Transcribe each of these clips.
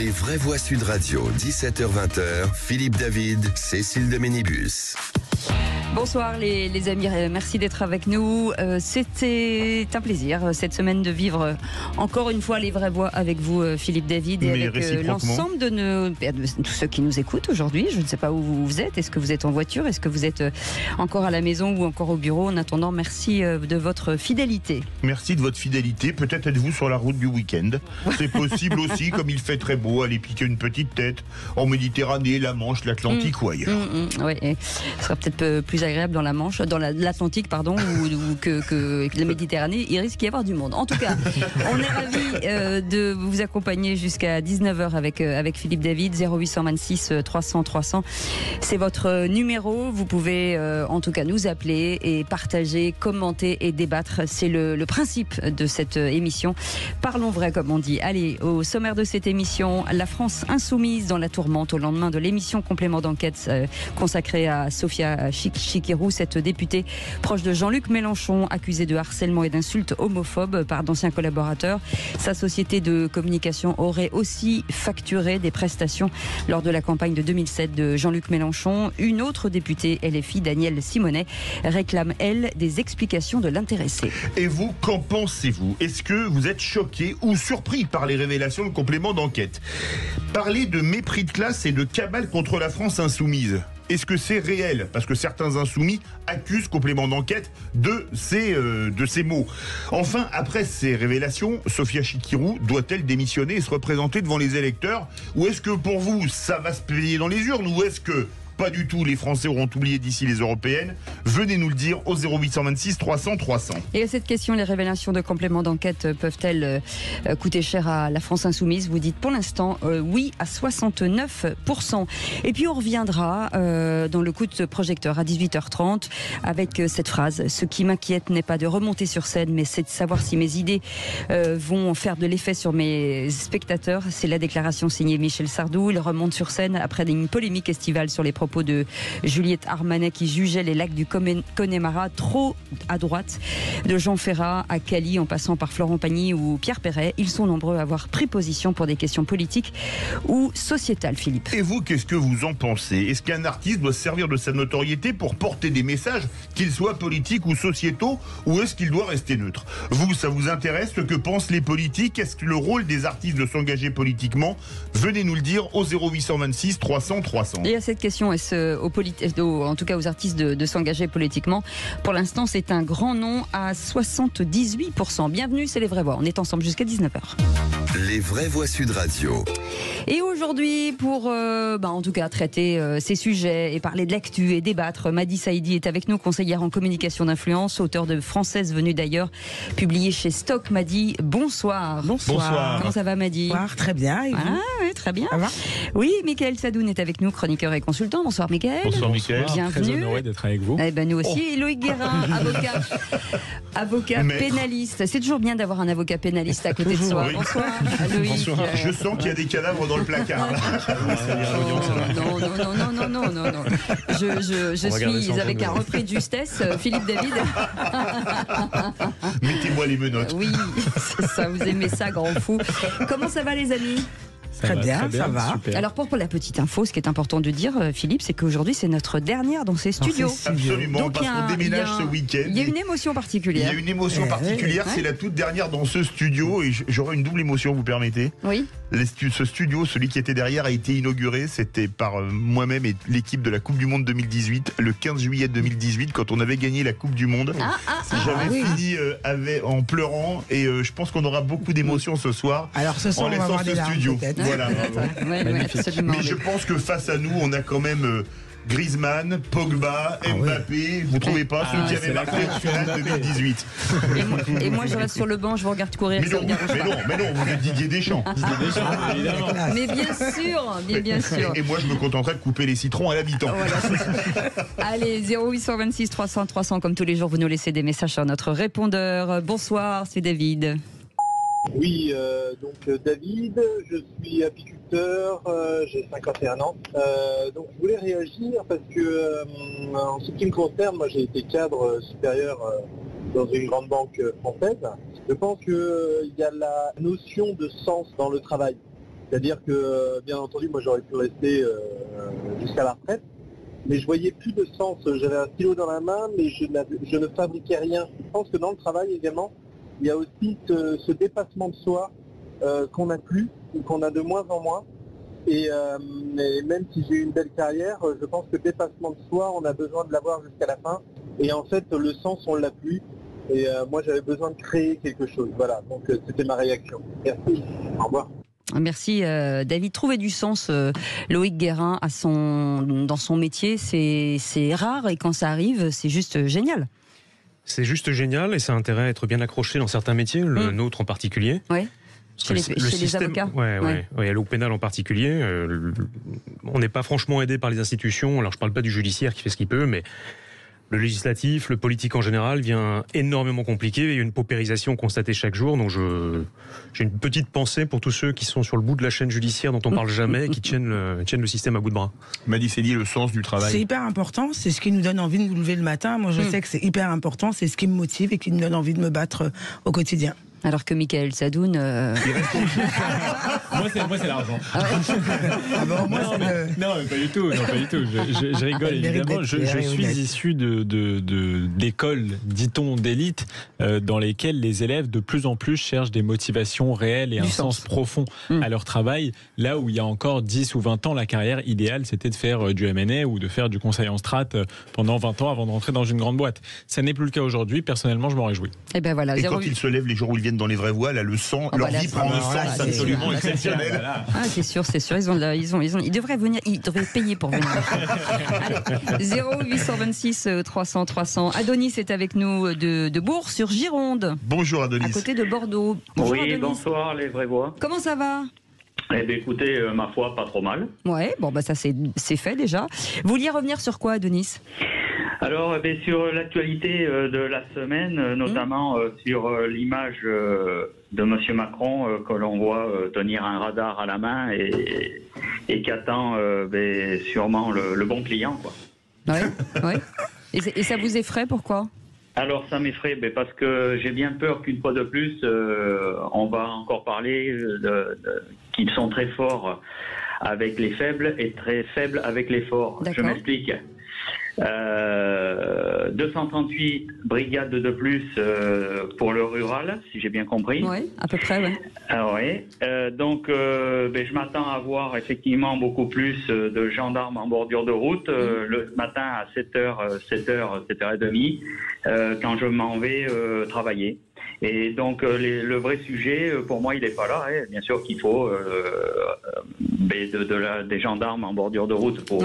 Les vraies voix Sud Radio, 17h-20h, Philippe David, Cécile de Ménibus. Bonsoir les amis, merci d'être avec nous. C'était un plaisir cette semaine de vivre encore une fois les vraies voix avec vous Philippe David et avec l'ensemble de tous ceux qui nous écoutent aujourd'hui. Je ne sais pas où vous êtes, est-ce que vous êtes en voiture, est-ce que vous êtes encore à la maison ou encore au bureau. En attendant, merci de votre fidélité. Merci de votre fidélité, peut-être êtes-vous sur la route du week-end. C'est possible aussi, comme il fait très beau, aller piquer une petite tête en Méditerranée, la Manche, l'Atlantique ou ailleurs. Oui, ce sera peut-être plus agréable dans la Manche, dans l'Atlantique, pardon, ou que la Méditerranée. Il risque d'y avoir du monde. En tout cas, on est ravis de vous accompagner jusqu'à 19h avec Philippe David. 0826 300 300. C'est votre numéro. Vous pouvez en tout cas nous appeler et partager, commenter et débattre. C'est le principe de cette émission. Parlons vrai, comme on dit. Allez, au sommaire de cette émission, la France insoumise dans la tourmente au lendemain de l'émission complément d'enquête consacrée à Sophia Chikirou, cette députée proche de Jean-Luc Mélenchon, accusée de harcèlement et d'insultes homophobes par d'anciens collaborateurs. Sa société de communication aurait aussi facturé des prestations lors de la campagne de 2007 de Jean-Luc Mélenchon. Une autre députée LFI, Danielle Simonet, réclame, elle, des explications de l'intéressé. Et vous, qu'en pensez-vous? Est-ce que vous êtes choqué ou surpris par les révélations de complément d'enquête? Parler de mépris de classe et de cabale contre la France insoumise, est-ce que c'est réel? Parce que certains insoumis accusent complément d'enquête de ces mots. Enfin, après ces révélations, Sophia Chikirou doit-elle démissionner et se représenter devant les électeurs? Ou est-ce que pour vous, ça va se payer dans les urnes? Ou est-ce que pas du tout, les Français auront oublié d'ici les européennes? Venez nous le dire au 0826 300 300. Et à cette question, les révélations de compléments d'enquête peuvent-elles coûter cher à la France insoumise? Vous dites pour l'instant oui à 69%. Et puis on reviendra dans le coup de projecteur à 18h30 avec cette phrase: ce qui m'inquiète n'est pas de remonter sur scène, mais c'est de savoir si mes idées vont faire de l'effet sur mes spectateurs. C'est la déclaration signée Michel Sardou. Il remonte sur scène après une polémique estivale sur les propos de Juliette Armanet qui jugeait les lacs du Connemara trop à droite. De Jean Ferrat à Cali en passant par Florent Pagny ou Pierre Perret, ils sont nombreux à avoir pris position pour des questions politiques ou sociétales, Philippe. Et vous, qu'est-ce que vous en pensez? Est-ce qu'un artiste doit se servir de sa notoriété pour porter des messages, qu'ils soient politiques ou sociétaux, ou est-ce qu'il doit rester neutre? Vous, ça vous intéresse ce que pensent les politiques? Est-ce que le rôle des artistes de s'engager politiquement? Venez nous le dire au 0826 300 300. Et à cette question, est-ce en tout cas aux artistes de s'engager politiquement? Pour l'instant, c'est un grand non à 78%. Bienvenue, c'est les vraies voix. On est ensemble jusqu'à 19h. Les vraies voix Sud Radio. Et aujourd'hui, pour en tout cas traiter ces sujets et parler de l'actu et débattre, Madi Saïdi est avec nous, conseillère en communication d'influence, auteur de Française venue d'ailleurs, publié chez Stock. Madi, bonsoir. Bonsoir. Comment ça va, Madi? Bonsoir, très bien. Et vous? Oui, très bien. Ça va? Oui, Mickaël Sadoun est avec nous, chroniqueur et consultant. Bonsoir, Mickaël. Bonsoir, Mickaël. Bienvenue. Très honoré d'être avec vous. Eh ben, nous aussi. Et Loïc Guérin, avocat Maître. pénaliste. C'est toujours bien d'avoir un avocat pénaliste à côté de soi. Oui. Bonsoir, Loïc. Bonsoir. Je sens qu'il y a des cadavres dans le placard. Non. Je suis avec un repris de justesse, Philippe David. Mettez-moi les menottes. Oui, c'est ça, vous aimez ça, grand fou. Comment ça va, les amis? Très bien, ça va. Super. Alors pour la petite info, ce qui est important de dire, Philippe, c'est qu'aujourd'hui c'est notre dernière dans ces studios. Absolument, Donc, parce qu'on déménage ce week-end. Il y a une émotion Il y particulière. a une émotion particulière, c'est la toute dernière dans ce studio et j'aurai une double émotion, vous permettez? Oui. Ce studio, celui qui était derrière, a été inauguré. C'était par moi-même et l'équipe de la Coupe du Monde 2018, le 15 juillet 2018, quand on avait gagné la Coupe du Monde. J'avais fini en pleurant et je pense qu'on aura beaucoup d'émotions ce soir. Alors ce soir, en on va laissant avoir ce des larmes, studio. peut-être. Voilà. Absolument. Mais je pense que face à nous, on a quand même Griezmann, Pogba, Mbappé. Vous trouvez pas celui qui avait marqué en finale 2018? Et moi je reste sur le banc, je vous regarde courir. Mais non, vous êtes Didier Deschamps. Évidemment. Mais bien sûr. Et moi, je me contenterai de couper les citrons à l'habitant. Voilà, c'est ça. Allez, 0826 300 300, comme tous les jours, vous nous laissez des messages sur notre répondeur. Bonsoir, c'est David. Oui, David, je suis apiculteur, j'ai 51 ans. Donc je voulais réagir parce que en ce qui me concerne, moi j'ai été cadre supérieur dans une grande banque française. Je pense qu'il y a la notion de sens dans le travail. C'est-à-dire que, bien entendu, moi j'aurais pu rester jusqu'à la retraite, mais je voyais plus de sens. J'avais un stylo dans la main, mais je ne fabriquais rien. Je pense que dans le travail également, il y a aussi ce dépassement de soi qu'on n'a plus, qu'on a de moins en moins. Et même si j'ai eu une belle carrière, je pense que le dépassement de soi, on a besoin de l'avoir jusqu'à la fin. Et en fait, le sens, on l'a plus. Et moi, j'avais besoin de créer quelque chose. Voilà, donc c'était ma réaction. Merci. Au revoir. Merci David. Trouver du sens, Loïc Guérin, dans son métier, c'est rare et quand ça arrive, c'est juste génial. C'est juste génial et ça a intérêt à être bien accroché dans certains métiers, le nôtre en particulier. Ouais. Chez les avocats. Ouais, au pénal en particulier. On n'est pas franchement aidé par les institutions. Alors je ne parle pas du judiciaire qui fait ce qu'il peut, mais le législatif, le politique en général vient énormément compliqué. Il y a une paupérisation constatée chaque jour. Donc j'ai une petite pensée pour tous ceux qui sont sur le bout de la chaîne judiciaire dont on ne parle jamais et qui tiennent le système à bout de bras. Madi Seydi, le sens du travail. C'est hyper important, c'est ce qui nous donne envie de nous lever le matin. Moi je sais que c'est hyper important, c'est ce qui me motive et qui me donne envie de me battre au quotidien. Alors que Michael Sadoun... Moi, c'est l'argent. Non, pas du tout. Je rigole, évidemment. Je suis issu d'écoles, dit-on, d'élite, dans lesquelles les élèves, de plus en plus, cherchent des motivations réelles et un sens profond à leur travail. Là où il y a encore 10 ou 20 ans, la carrière idéale, c'était de faire du M&A ou de faire du conseil en strat pendant 20 ans avant de rentrer dans une grande boîte. Ça n'est plus le cas aujourd'hui. Personnellement, je m'en réjouis. Et ben voilà. Et quand ils se lèvent les jours où ils viennent dans les vraies voies, là, le sang, leur vie prend un sens absolument exceptionnel. Ah, c'est sûr. Ils devraient venir, ils devraient payer pour venir. Allez, 0826 300 300. Adonis est avec nous de Bourg sur Gironde. Bonjour Adonis. À côté de Bordeaux. Bonjour, oui, Adonis. Bonsoir les vraies voix. Comment ça va? Eh bien, écoutez, ma foi, pas trop mal. Ouais, bon, bah ça c'est fait déjà. Vous vouliez revenir sur quoi, Adonis? Alors, sur l'actualité de la semaine, notamment sur l'image de M. Macron que l'on voit tenir un radar à la main et qui attend sûrement le bon client, quoi. Ouais. Et ça vous effraie, pourquoi? Alors ça m'effraie parce que j'ai bien peur qu'une fois de plus, on va encore parler qu'ils sont très forts avec les faibles et très faibles avec les forts. Je m'explique. 238 brigades de plus pour le rural, si j'ai bien compris. Oui, à peu près, oui. Donc, je m'attends à voir effectivement beaucoup plus de gendarmes en bordure de route le matin à 7h30 quand je m'en vais travailler. Et donc, le vrai sujet, pour moi, il n'est pas là. Bien sûr qu'il faut des gendarmes en bordure de route pour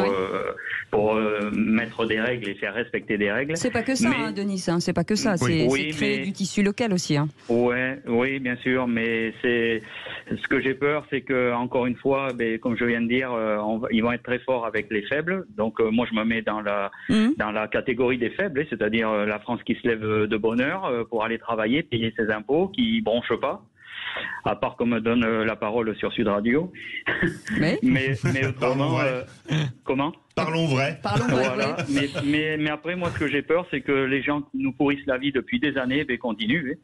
mettre des règles et faire respecter des règles. C'est pas que ça, Denis, c'est pas que ça. C'est créer du tissu local aussi. Oui, bien sûr, mais ce que j'ai peur, c'est que encore une fois, comme je viens de dire, ils vont être très forts avec les faibles. Donc moi, je me mets dans la catégorie des faibles, c'est-à-dire la France qui se lève de bonne heure pour aller travailler, payer ses impôts, qui bronche pas. À part qu'on me donne la parole sur Sud Radio. Mais autrement, comment ? Parlons vrai. Voilà. Mais après, moi, ce que j'ai peur, c'est que les gens qui nous pourrissent la vie depuis des années continuent.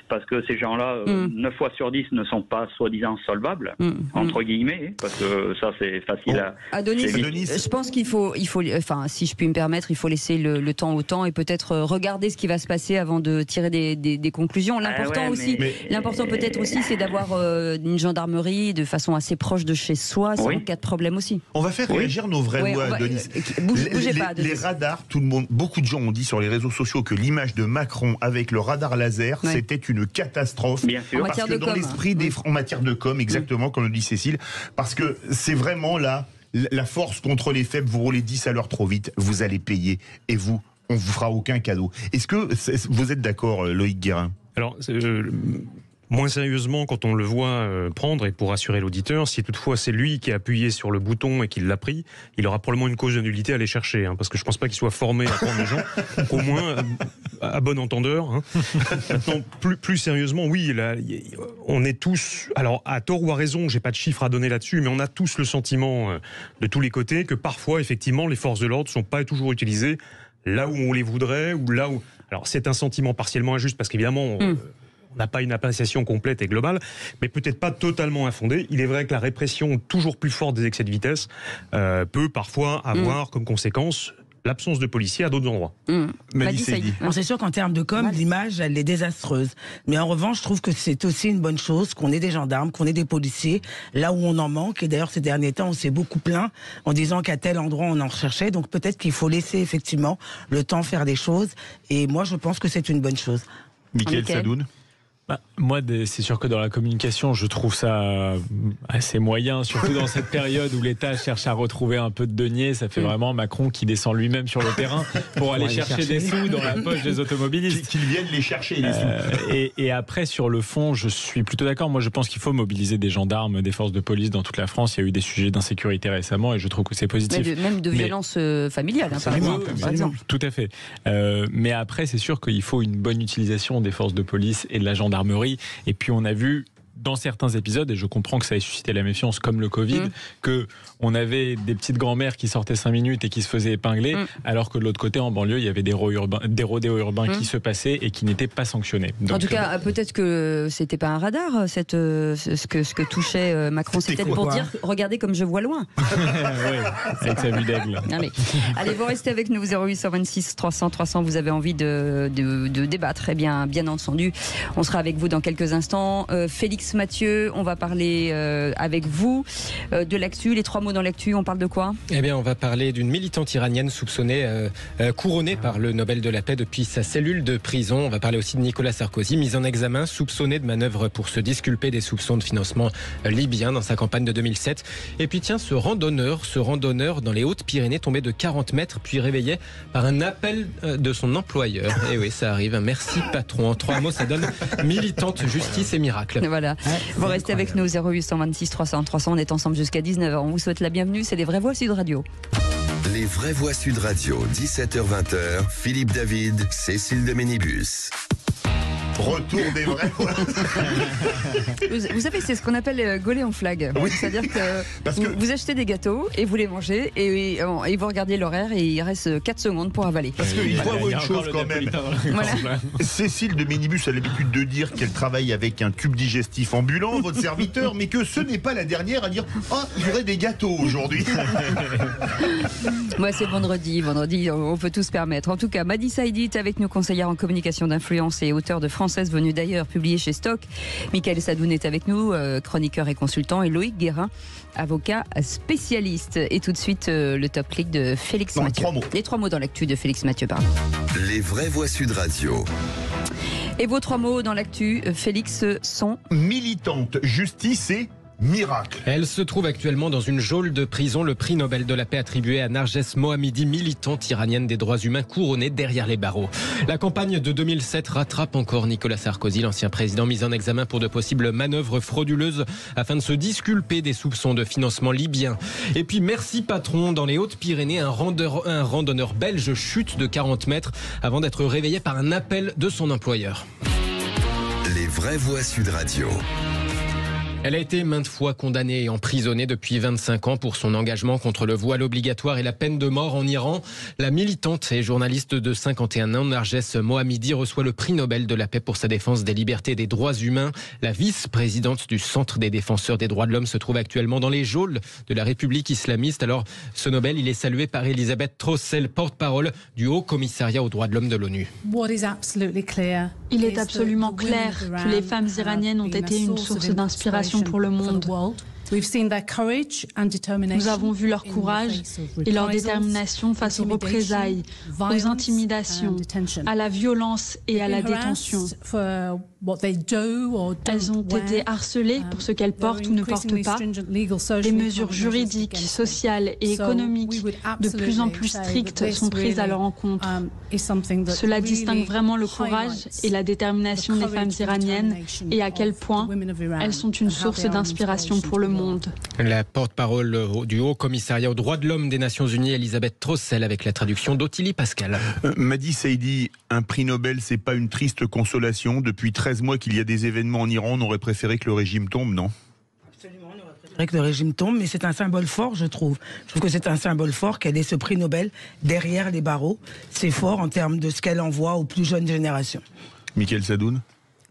Parce que ces gens-là, 9 fois sur 10 ne sont pas soi-disant solvables, entre guillemets, parce que ça, c'est facile à... Adonis, je pense qu'il faut, enfin, si je puis me permettre, il faut laisser le temps au temps et peut-être regarder ce qui va se passer avant de tirer des conclusions. L'important l'important peut-être aussi, c'est d'avoir une gendarmerie de façon assez proche de chez soi, en cas de problème aussi. On va faire réagir nos vraies voix, Adonis. Bougez pas, Adonis. Les radars, beaucoup de gens ont dit sur les réseaux sociaux que l'image de Macron avec le radar laser, c'était une catastrophe. Bien sûr. Parce que dans l'esprit en matière de com, exactement, comme le dit Cécile, parce que c'est vraiment là la force contre les faibles. Vous roulez 10 à l'heure trop vite, vous allez payer et on vous fera aucun cadeau. Est-ce que vous êtes d'accord, Loïc Guérin? Alors, moins sérieusement, quand on le voit prendre, et pour rassurer l'auditeur, si toutefois c'est lui qui a appuyé sur le bouton et qu'il l'a pris, il aura probablement une cause de nullité à aller chercher, parce que je ne pense pas qu'il soit formé à prendre les gens, donc au moins à bon entendeur. Maintenant, plus sérieusement, oui, là, on est tous, alors à tort ou à raison, j'ai pas de chiffres à donner là-dessus, mais on a tous le sentiment de tous les côtés que parfois, effectivement, les forces de l'ordre ne sont pas toujours utilisées là où on les voudrait, ou là où... Alors c'est un sentiment partiellement injuste, parce qu'évidemment... on n'a pas une appréciation complète et globale, mais peut-être pas totalement infondée. Il est vrai que la répression toujours plus forte des excès de vitesse peut parfois avoir comme conséquence l'absence de policiers à d'autres endroits. C'est sûr qu'en termes de com, l'image, elle est désastreuse. Mais en revanche, je trouve que c'est aussi une bonne chose qu'on ait des gendarmes, qu'on ait des policiers, là où on en manque. Et d'ailleurs, ces derniers temps, on s'est beaucoup plaint en disant qu'à tel endroit, on en recherchait. Donc peut-être qu'il faut laisser effectivement le temps faire des choses. Et moi, je pense que c'est une bonne chose. Mickaël Sadoun. Moi, c'est sûr que dans la communication, je trouve ça assez moyen, surtout dans cette période où l'État cherche à retrouver un peu de deniers. Ça fait vraiment Macron qui descend lui-même sur le terrain pour aller chercher des sous dans la poche des automobilistes. Qu'ils viennent les chercher, les sous. Et après, sur le fond, je suis plutôt d'accord. Moi, je pense qu'il faut mobiliser des gendarmes, des forces de police dans toute la France. Il y a eu des sujets d'insécurité récemment et je trouve que c'est positif. Même de violence familiale, par exemple. Tout à fait. Mais après, c'est sûr qu'il faut une bonne utilisation des forces de police et de la gendarmerie. Et puis on a vu dans certains épisodes, et je comprends que ça ait suscité la méfiance comme le Covid, que on avait des petites grand-mères qui sortaient 5 minutes et qui se faisaient épingler, alors que de l'autre côté, en banlieue, il y avait des rodéos urbains qui se passaient et qui n'étaient pas sanctionnés. Donc, en tout cas, peut-être que c'était pas un radar, ce que touchait Macron. C'était pour dire, regardez comme je vois loin. Oui, avec sa vue d'aigle. Allez, vous restez avec nous, 0826 300 300, vous avez envie de débattre. Eh bien entendu, on sera avec vous dans quelques instants. Félix Mathieu, on va parler avec vous de l'actu. Les 3 mots dans l'actu, on parle de quoi ? Eh bien, on va parler d'une militante iranienne soupçonnée, couronnée par le Nobel de la paix depuis sa cellule de prison. On va parler aussi de Nicolas Sarkozy, mis en examen, soupçonné de manœuvre pour se disculper des soupçons de financement libyen dans sa campagne de 2007. Et puis tiens, ce randonneur dans les Hautes-Pyrénées tombé de 40 mètres puis réveillé par un appel de son employeur. Et oui, ça arrive. Merci patron. En 3 mots, ça donne militante, justice et miracle. Voilà. Vous restez avec nous, 0826 300 300. On est ensemble jusqu'à 19h. On vous souhaite la bienvenue. C'est les Vraies Voix Sud Radio. Les Vraies Voix Sud Radio, 17h-20h. Philippe David, Cécile de Ménibus. Retour des vrais. Vous savez, c'est ce qu'on appelle gauler en flag. Oui. C'est-à-dire que vous achetez des gâteaux et vous les mangez et vous regardez l'horaire et il reste 4 secondes pour avaler. Parce qu'il faut avoir une chose quand même. Voilà. Cécile de Ménibus a l'habitude de dire qu'elle travaille avec un tube digestif ambulant, votre serviteur, mais que ce n'est pas la dernière à dire « Ah, il y aurait des gâteaux aujourd'hui ». Moi, c'est vendredi, on peut tout se permettre. En tout cas, Madi Saïdi est avec nous, conseillère en communication d'influence et auteur de Française venue d'ailleurs, publié chez Stock. Mickaël Sadoun est avec nous, chroniqueur et consultant, et Loïc Guérin, avocat spécialiste. Et tout de suite, le top clic de Félix Mathieu. Les 3 mots dans l'actu de Félix Mathieu, pardon. Les Vraies Voix Sud Radio. Et vos 3 mots dans l'actu, Félix, sont militante, justice et miracle. Elle se trouve actuellement dans une geôle de prison. Le prix Nobel de la paix attribué à Narges Mohammadi, militante iranienne des droits humains couronnée derrière les barreaux. La campagne de 2007 rattrape encore Nicolas Sarkozy, l'ancien président mis en examen pour de possibles manœuvres frauduleuses afin de se disculper des soupçons de financement libyen. Et puis merci patron, dans les Hautes-Pyrénées, un randonneur belge chute de 40 mètres avant d'être réveillé par un appel de son employeur. Les Vraies Voix Sud Radio. Elle a été maintes fois condamnée et emprisonnée depuis 25 ans pour son engagement contre le voile obligatoire et la peine de mort en Iran. La militante et journaliste de 51 ans, Narges Mohammadi, reçoit le prix Nobel de la paix pour sa défense des libertés et des droits humains. La vice-présidente du Centre des défenseurs des droits de l'homme se trouve actuellement dans les geôles de la République islamiste. Alors, ce Nobel, il est salué par Elisabeth Trossel, porte-parole du Haut Commissariat aux droits de l'homme de l'ONU. Il est absolument clair que les femmes iraniennes ont été une source d'inspiration pour le monde. Nous avons vu leur courage et leur détermination face aux représailles, aux intimidations, à la violence et à la détention. Elles ont été harcelées pour ce qu'elles portent ou ne portent pas. Des mesures juridiques, sociales et économiques de plus en plus strictes sont prises à leur encontre. Cela distingue vraiment le courage et la détermination des femmes iraniennes et à quel point elles sont une source d'inspiration pour le monde. La porte-parole du Haut Commissariat aux droits de l'homme des Nations Unies, Elisabeth Trossel, avec la traduction d'Ottilie Pascal. Madi Saïdi, un prix Nobel, c'est pas une triste consolation. Depuis 13 mois qu'il y a des événements en Iran, on aurait préféré que le régime tombe, non ? Absolument, on aurait préféré que le régime tombe, mais c'est un symbole fort, je trouve. Je trouve que c'est un symbole fort qu'elle ait ce prix Nobel derrière les barreaux. C'est fort en termes de ce qu'elle envoie aux plus jeunes générations. Mickaël Sadoun ?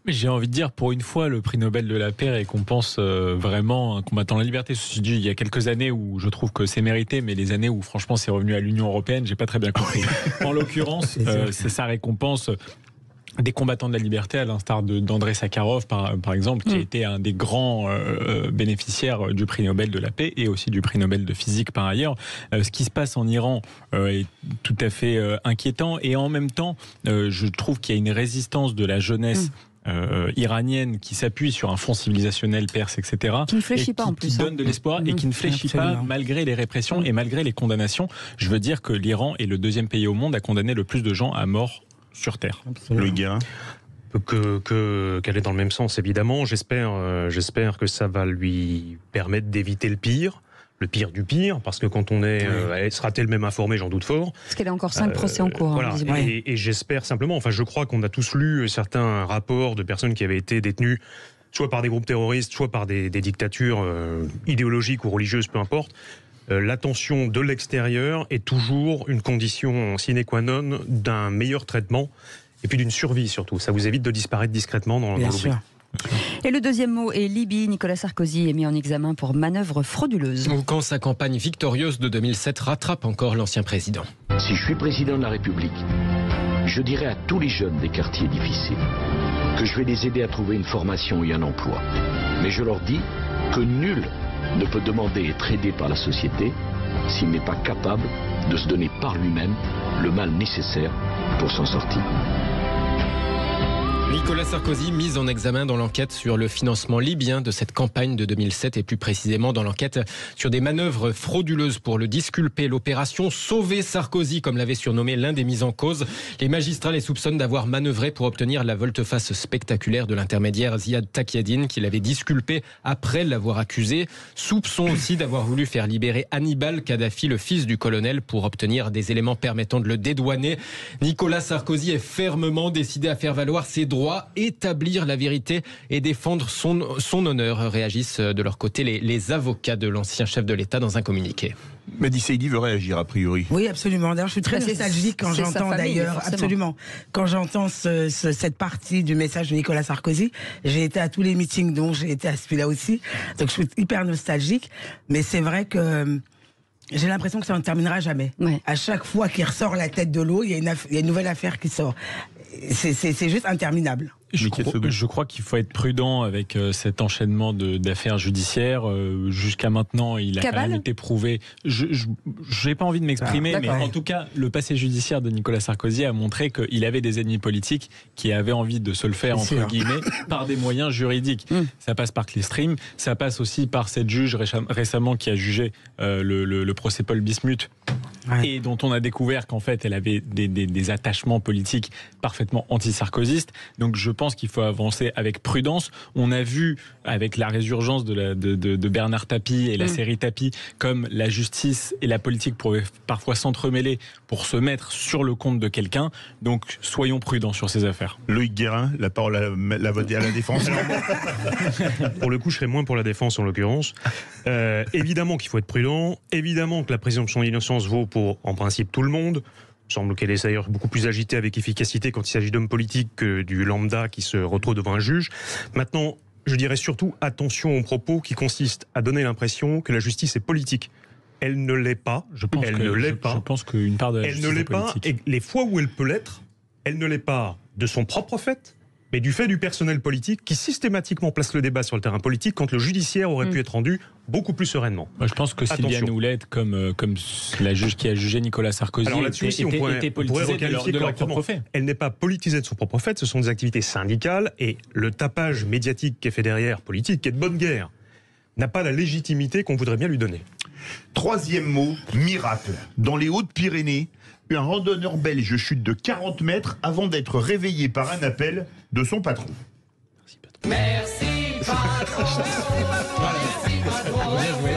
Mais j'ai envie de dire, pour une fois, le prix Nobel de la paix récompense vraiment un combattant de la liberté. Ceci dit, il y a quelques années où je trouve que c'est mérité, mais les années où franchement c'est revenu à l'Union européenne, j'ai pas très bien compris. En l'occurrence, c'est sa récompense des combattants de la liberté, à l'instar d'Andrei Sakharov, par exemple, qui a été un des grands bénéficiaires du prix Nobel de la paix et aussi du prix Nobel de physique par ailleurs. Ce qui se passe en Iran est tout à fait inquiétant, et en même temps, je trouve qu'il y a une résistance de la jeunesse iranienne qui s'appuie sur un fond civilisationnel perse, etc. Qui ne fléchit pas en plus. Qui donne de l'espoir et qui ne fléchit pas malgré les répressions et malgré les condamnations. Je veux dire que l'Iran est le 2e pays au monde à condamner le plus de gens à mort sur Terre. Louis Guérin. Qu'elle est dans le même sens, évidemment. J'espère que ça va lui permettre d'éviter le pire du pire, parce que quand on est... sera-t-elle même informée, j'en doute fort. Parce qu'elle a encore 5 procès en cours. Voilà. Et j'espère simplement, enfin je crois qu'on a tous lu certains rapports de personnes qui avaient été détenues soit par des groupes terroristes, soit par des dictatures idéologiques ou religieuses, peu importe. L'attention de l'extérieur est toujours une condition sine qua non d'un meilleur traitement et puis d'une survie surtout. Ça vous évite de disparaître discrètement dans l'oubli. Et le deuxième mot est Libye. Nicolas Sarkozy est mis en examen pour manœuvre frauduleuse. Quand sa campagne victorieuse de 2007 rattrape encore l'ancien président. Si je suis président de la République, je dirai à tous les jeunes des quartiers difficiles que je vais les aider à trouver une formation et un emploi. Mais je leur dis que nul ne peut demander être aidé par la société s'il n'est pas capable de se donner par lui-même le mal nécessaire pour s'en sortir. Nicolas Sarkozy mis en examen dans l'enquête sur le financement libyen de cette campagne de 2007 et plus précisément dans l'enquête sur des manœuvres frauduleuses pour le disculper. L'opération Sauver Sarkozy, comme l'avait surnommé l'un des mis en cause. Les magistrats les soupçonnent d'avoir manœuvré pour obtenir la volte-face spectaculaire de l'intermédiaire Ziad Takieddine qui l'avait disculpé après l'avoir accusé. Soupçon aussi d'avoir voulu faire libérer Hannibal Kadhafi, le fils du colonel, pour obtenir des éléments permettant de le dédouaner. Nicolas Sarkozy est fermement décidé à faire valoir ses droits, établir la vérité et défendre son honneur, réagissent de leur côté les avocats de l'ancien chef de l'État dans un communiqué. Mehdi Seydi veut réagir a priori. Oui, absolument. D'ailleurs, je suis très nostalgique quand j'entends quand j'entends cette partie du message de Nicolas Sarkozy. J'ai été à tous les meetings, dont j'ai été à celui-là aussi. Donc, je suis hyper nostalgique. Mais c'est vrai que j'ai l'impression que ça ne terminera jamais. Ouais. À chaque fois qu'il ressort la tête de l'eau, il y a une nouvelle affaire qui sort. C'est juste interminable. Je crois qu'il faut être prudent avec cet enchaînement d'affaires judiciaires. Jusqu'à maintenant, il a quand même été prouvé. Je n'ai pas envie de m'exprimer, mais en tout cas, le passé judiciaire de Nicolas Sarkozy a montré qu'il avait des ennemis politiques qui avaient envie de se le faire, entre guillemets, par des moyens juridiques. Ça passe par Clearstream, ça passe aussi par cette juge récemment qui a jugé le procès Paul Bismuth, et dont on a découvert qu'en fait, elle avait des attachements politiques parfaitement anti-sarkozystes. Donc je pense qu'il faut avancer avec prudence. On a vu avec la résurgence de Bernard Tapie et la série Tapie comme la justice et la politique pouvaient parfois s'entremêler pour se mettre sur le compte de quelqu'un. Donc soyons prudents sur ces affaires. Loïc Guérin, la parole à la défense. Pour le coup, je serais moins pour la défense en l'occurrence. Évidemment qu'il faut être prudent. Évidemment que la présomption d'innocence vaut pour, en principe, tout le monde. Il semble qu'elle est d'ailleurs beaucoup plus agitée avec efficacité quand il s'agit d'hommes politiques que du lambda qui se retrouve devant un juge. Maintenant, je dirais surtout attention aux propos qui consistent à donner l'impression que la justice est politique. Elle ne l'est pas. Je pense qu'une part de la justice est politique. Elle ne l'est pas, et les fois où elle peut l'être, elle ne l'est pas de son propre fait, mais du fait du personnel politique qui systématiquement place le débat sur le terrain politique quand le judiciaire aurait pu être rendu beaucoup plus sereinement. Moi, je pense que Sylviane Houlette, comme la juge qui a jugé Nicolas Sarkozy, était politisée de leur propre fait. Elle n'est pas politisée de son propre fait, ce sont des activités syndicales, et le tapage médiatique qui est fait derrière, politique, qui est de bonne guerre, n'a pas la légitimité qu'on voudrait bien lui donner. Troisième mot, miracle. Dans les Hautes-Pyrénées, un randonneur belge chute de 40 mètres avant d'être réveillé par un appel de son patron. Merci patron. Bien joué.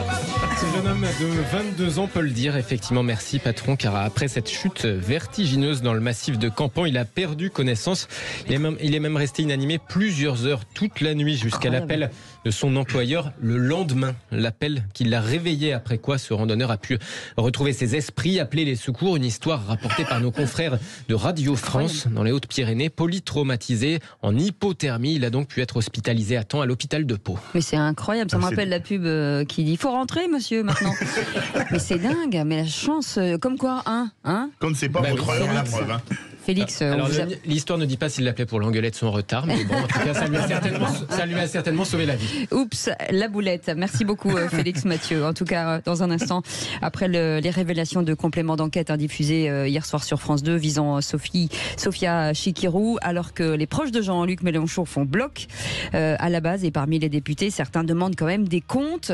Ce jeune homme de 22 ans peut le dire, effectivement, merci patron, car après cette chute vertigineuse dans le massif de Campan, il a perdu connaissance. Il est même resté inanimé plusieurs heures toute la nuit jusqu'à l'appel de son employeur le lendemain. L'appel qui l'a réveillé, après quoi ce randonneur a pu retrouver ses esprits, appeler les secours. Une histoire rapportée par nos confrères de Radio France dans les Hautes-Pyrénées. Polytraumatisé en hypothermie, il a donc pu être hospitalisé à temps à l'hôpital de Pau. Mais c'est incroyable, ça me rappelle la pub qui dit « Faut rentrer, monsieur, maintenant ». Mais c'est dingue, mais la chance, comme quoi, hein Quand c'est pas votre heure, la preuve. Félix, alors l'histoire ne dit pas s'il l'appelait pour l'engueuler de son retard, mais bon, en tout cas, ça lui a certainement sauvé la vie. Oups, la boulette. Merci beaucoup, Félix Mathieu. En tout cas, dans un instant, après les révélations de compléments d'enquête diffusés hier soir sur France 2 visant Sophia Chikirou, alors que les proches de Jean-Luc Mélenchon font bloc à la base, et parmi les députés, certains demandent quand même des comptes.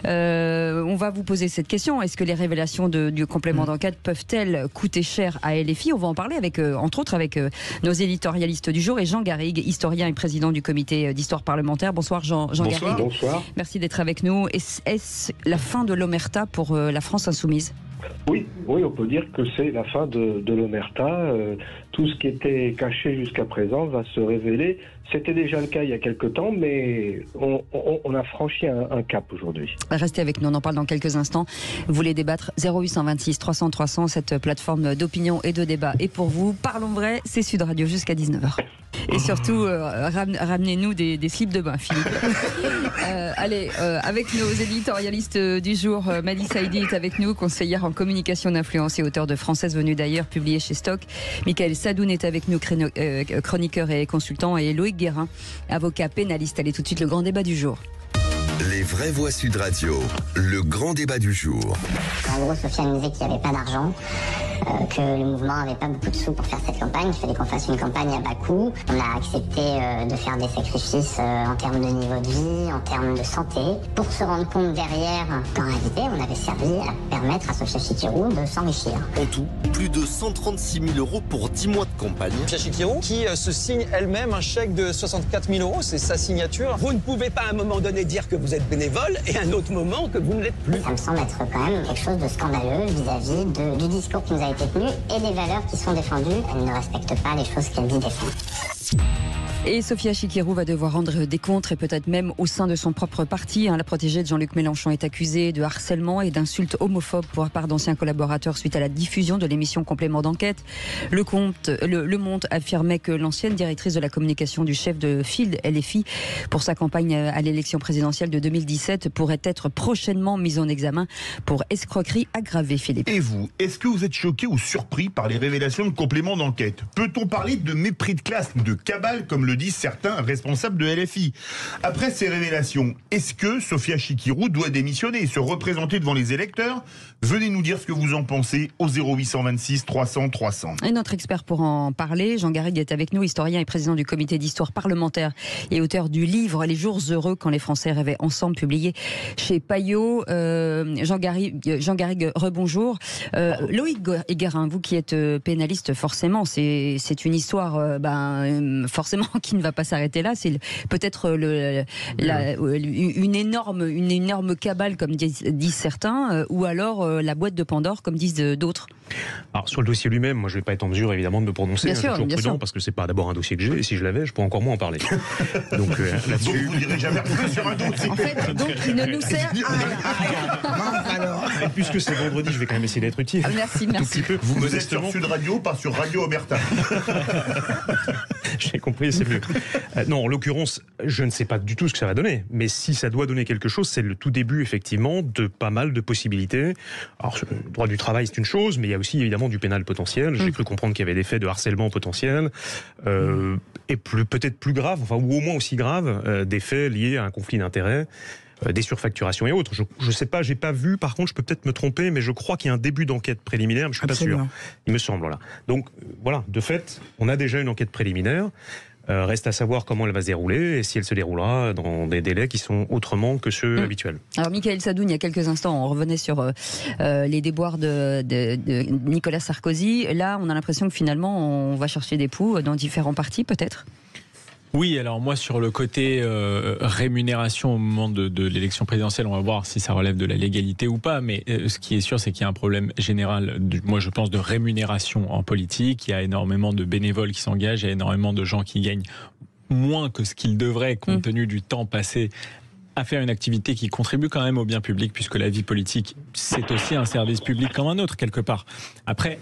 On va vous poser cette question. Est-ce que les révélations du complément d'enquête peuvent-elles coûter cher à LFI ? On va en parler entre autres avec nos éditorialistes du jour et Jean Garrigue, historien et président du comité d'histoire parlementaire. Bonsoir Jean Garrigue. Bonsoir. Merci d'être avec nous. Est-ce la fin de l'omerta pour la France insoumise ? Oui, on peut dire que c'est la fin de l'omerta. Tout ce qui était caché jusqu'à présent va se révéler. C'était déjà le cas il y a quelque temps, mais on a franchi un cap aujourd'hui. Restez avec nous, on en parle dans quelques instants. Vous voulez débattre 0826 300 300, cette plateforme d'opinion et de débat. Et pour vous, parlons vrai, c'est Sud Radio jusqu'à 19h. Et surtout, ramenez-nous des slips de bain, Philippe. Allez, avec nos éditorialistes du jour, Madi Saïdi est avec nous, conseillère en communication d'influence et auteur de Française venue d'ailleurs, publié chez Stock. Michael Sadoun est avec nous, chroniqueur et consultant, et Loïc Guérin, avocat pénaliste. Allez, tout de suite, le grand débat du jour. Les vraies voix Sud Radio, le grand débat du jour. En gros, Sophia nous disait qu'il n'y avait pas d'argent, que le mouvement n'avait pas beaucoup de sous pour faire cette campagne. Il fallait qu'on fasse une campagne à bas coût. On a accepté de faire des sacrifices en termes de niveau de vie, en termes de santé, pour se rendre compte derrière qu'en réalité, on avait servi à permettre à Sophia Chikirou de s'enrichir. En tout, plus de 136 000 € pour 10 mois de campagne. Sophia Chikirou qui se signe elle-même un chèque de 64 000 €, c'est sa signature. Vous ne pouvez pas à un moment donné dire que vous êtes bénévole et à un autre moment que vous ne l'êtes plus. Ça me semble être quand même quelque chose de scandaleux vis-à-vis du discours qui nous a été tenu et des valeurs qui sont défendues. Elle ne respecte pas les choses qu'elle dit défendre. Et Sophia Chikirou va devoir rendre des comptes, et peut-être même au sein de son propre parti. La protégée de Jean-Luc Mélenchon est accusée de harcèlement et d'insultes homophobes pour part d'anciens collaborateurs suite à la diffusion de l'émission Complément d'enquête. Le Monde affirmait que l'ancienne directrice de la communication du chef de file LFI pour sa campagne à l'élection présidentielle de 2017 pourrait être prochainement mise en examen pour escroquerie aggravée, Philippe. Et vous, est-ce que vous êtes choqué ou surpris par les révélations de Complément d'enquête ? Peut-on parler de mépris de classe ou de cabale, comme le disent certains responsables de LFI ? Après ces révélations, est-ce que Sophia Chikirou doit démissionner et se représenter devant les électeurs ? Venez nous dire ce que vous en pensez au 0826 300 300. Et notre expert pour en parler, Jean Garrigue, est avec nous, historien et président du comité d'histoire parlementaire et auteur du livre Les jours heureux quand les Français rêvaient ensemble, publié chez Payot. Jean Garrigue, rebonjour. Loïc Guérin, vous qui êtes pénaliste, forcément, c'est une histoire forcément qui ne va pas s'arrêter là. C'est peut-être une énorme cabale, comme disent certains, ou alors la boîte de Pandore, comme disent d'autres. Alors sur le dossier lui-même, moi je ne vais pas être en mesure évidemment de me prononcer. Bien sûr, toujours bien prudent sûr. parce que c'est pas d'abord un dossier que j'ai, et si je l'avais, je pourrais encore moins en parler. Donc là-dessus. Donc vous ne direz jamais rien sur un dossier. En fait, donc il ne nous sert à rien. Et puisque c'est vendredi, je vais quand même essayer d'être utile. Merci. Tout petit peu. Vous êtes sur Sud Radio, pas sur Radio Omerta. J'ai compris, c'est mieux. Non, en l'occurrence, je ne sais pas du tout ce que ça va donner. Mais si ça doit donner quelque chose, c'est le tout début, effectivement, de pas mal de possibilités. Alors, le droit du travail, c'est une chose, mais il y a aussi, évidemment, du pénal potentiel. J'ai cru comprendre qu'il y avait des faits de harcèlement potentiel. Et peut-être plus grave, enfin, ou au moins aussi grave, des faits liés à un conflit d'intérêts. Des surfacturations et autres. Je ne sais pas, j'ai pas vu, par contre, je peux peut-être me tromper, mais je crois qu'il y a un début d'enquête préliminaire, mais je suis pas sûr. Il me semble, voilà. Donc, voilà, de fait, on a déjà une enquête préliminaire. Reste à savoir comment elle va se dérouler et si elle se déroulera dans des délais qui sont autrement que ceux habituels. Alors, Michael Sadoun, il y a quelques instants, on revenait sur les déboires de Nicolas Sarkozy. Là, on a l'impression que finalement, on va chercher des poux dans différents partis, peut-être ? Oui, alors moi sur le côté rémunération au moment de l'élection présidentielle, on va voir si ça relève de la légalité ou pas, mais ce qui est sûr, c'est qu'il y a un problème général, moi je pense, de rémunération en politique. Il y a énormément de bénévoles qui s'engagent, il y a énormément de gens qui gagnent moins que ce qu'ils devraient compte tenu du temps passé à faire une activité qui contribue quand même au bien public, puisque la vie politique, c'est aussi un service public comme un autre, quelque part. Après,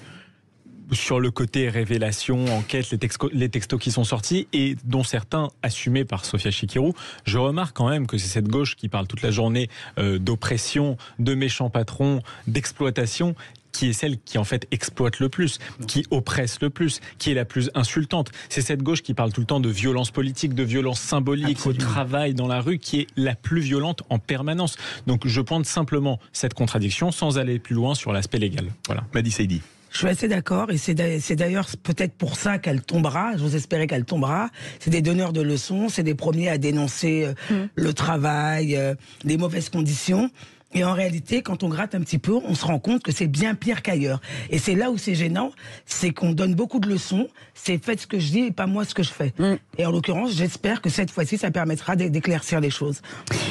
sur le côté révélation, enquête, les textos qui sont sortis, et dont certains assumés par Sophia Chikirou, je remarque quand même que c'est cette gauche qui parle toute la journée d'oppression, de méchants patrons, d'exploitation, qui est celle qui en fait exploite le plus, qui oppresse le plus, qui est la plus insultante. C'est cette gauche qui parle tout le temps de violence politique, de violence symbolique, au travail, dans la rue, qui est la plus violente en permanence. Donc je pointe simplement cette contradiction sans aller plus loin sur l'aspect légal. Voilà. Madi Saïdi. Je suis assez d'accord, et c'est d'ailleurs peut-être pour ça qu'elle tombera, j'ose espérer qu'elle tombera. C'est des donneurs de leçons, c'est des premiers à dénoncer le travail, les mauvaises conditions. Et en réalité, quand on gratte un petit peu, on se rend compte que c'est bien pire qu'ailleurs. Et c'est là où c'est gênant, c'est qu'on donne beaucoup de leçons, c'est faites ce que je dis et pas moi ce que je fais. Et en l'occurrence, j'espère que cette fois-ci, ça permettra d'éclaircir les choses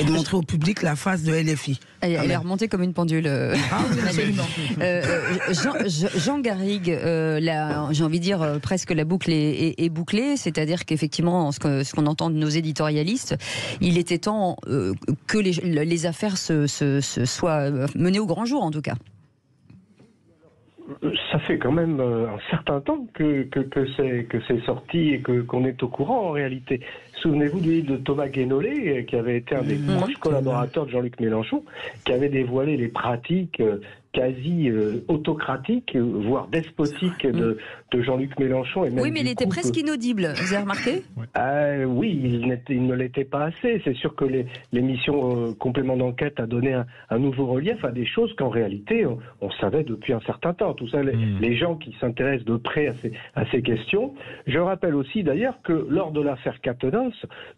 et de montrer au public la face de LFI. Elle est remontée comme une pendule. Ah oui, absolument. Jean Garrigue, j'ai envie de dire presque la boucle est bouclée, c'est-à-dire qu'effectivement, ce qu'on entend de nos éditorialistes, il était temps que les affaires soient menées au grand jour, en tout cas. Ça fait quand même un certain temps que c'est sorti et qu'on est au courant en réalité. Souvenez-vous du livre de Thomas Guénolé, qui avait été un des proches collaborateurs de Jean-Luc Mélenchon, qui avait dévoilé les pratiques quasi autocratiques, voire despotiques de Jean-Luc Mélenchon. Et même oui, mais il était presque inaudible, vous avez remarqué ? Oui, il ne l'était pas assez. C'est sûr que l'émission Complément d'enquête a donné un nouveau relief à des choses qu'en réalité, on savait depuis un certain temps. Tout ça, les gens qui s'intéressent de près à ces questions. Je rappelle aussi d'ailleurs que lors de l'affaire Quatennens,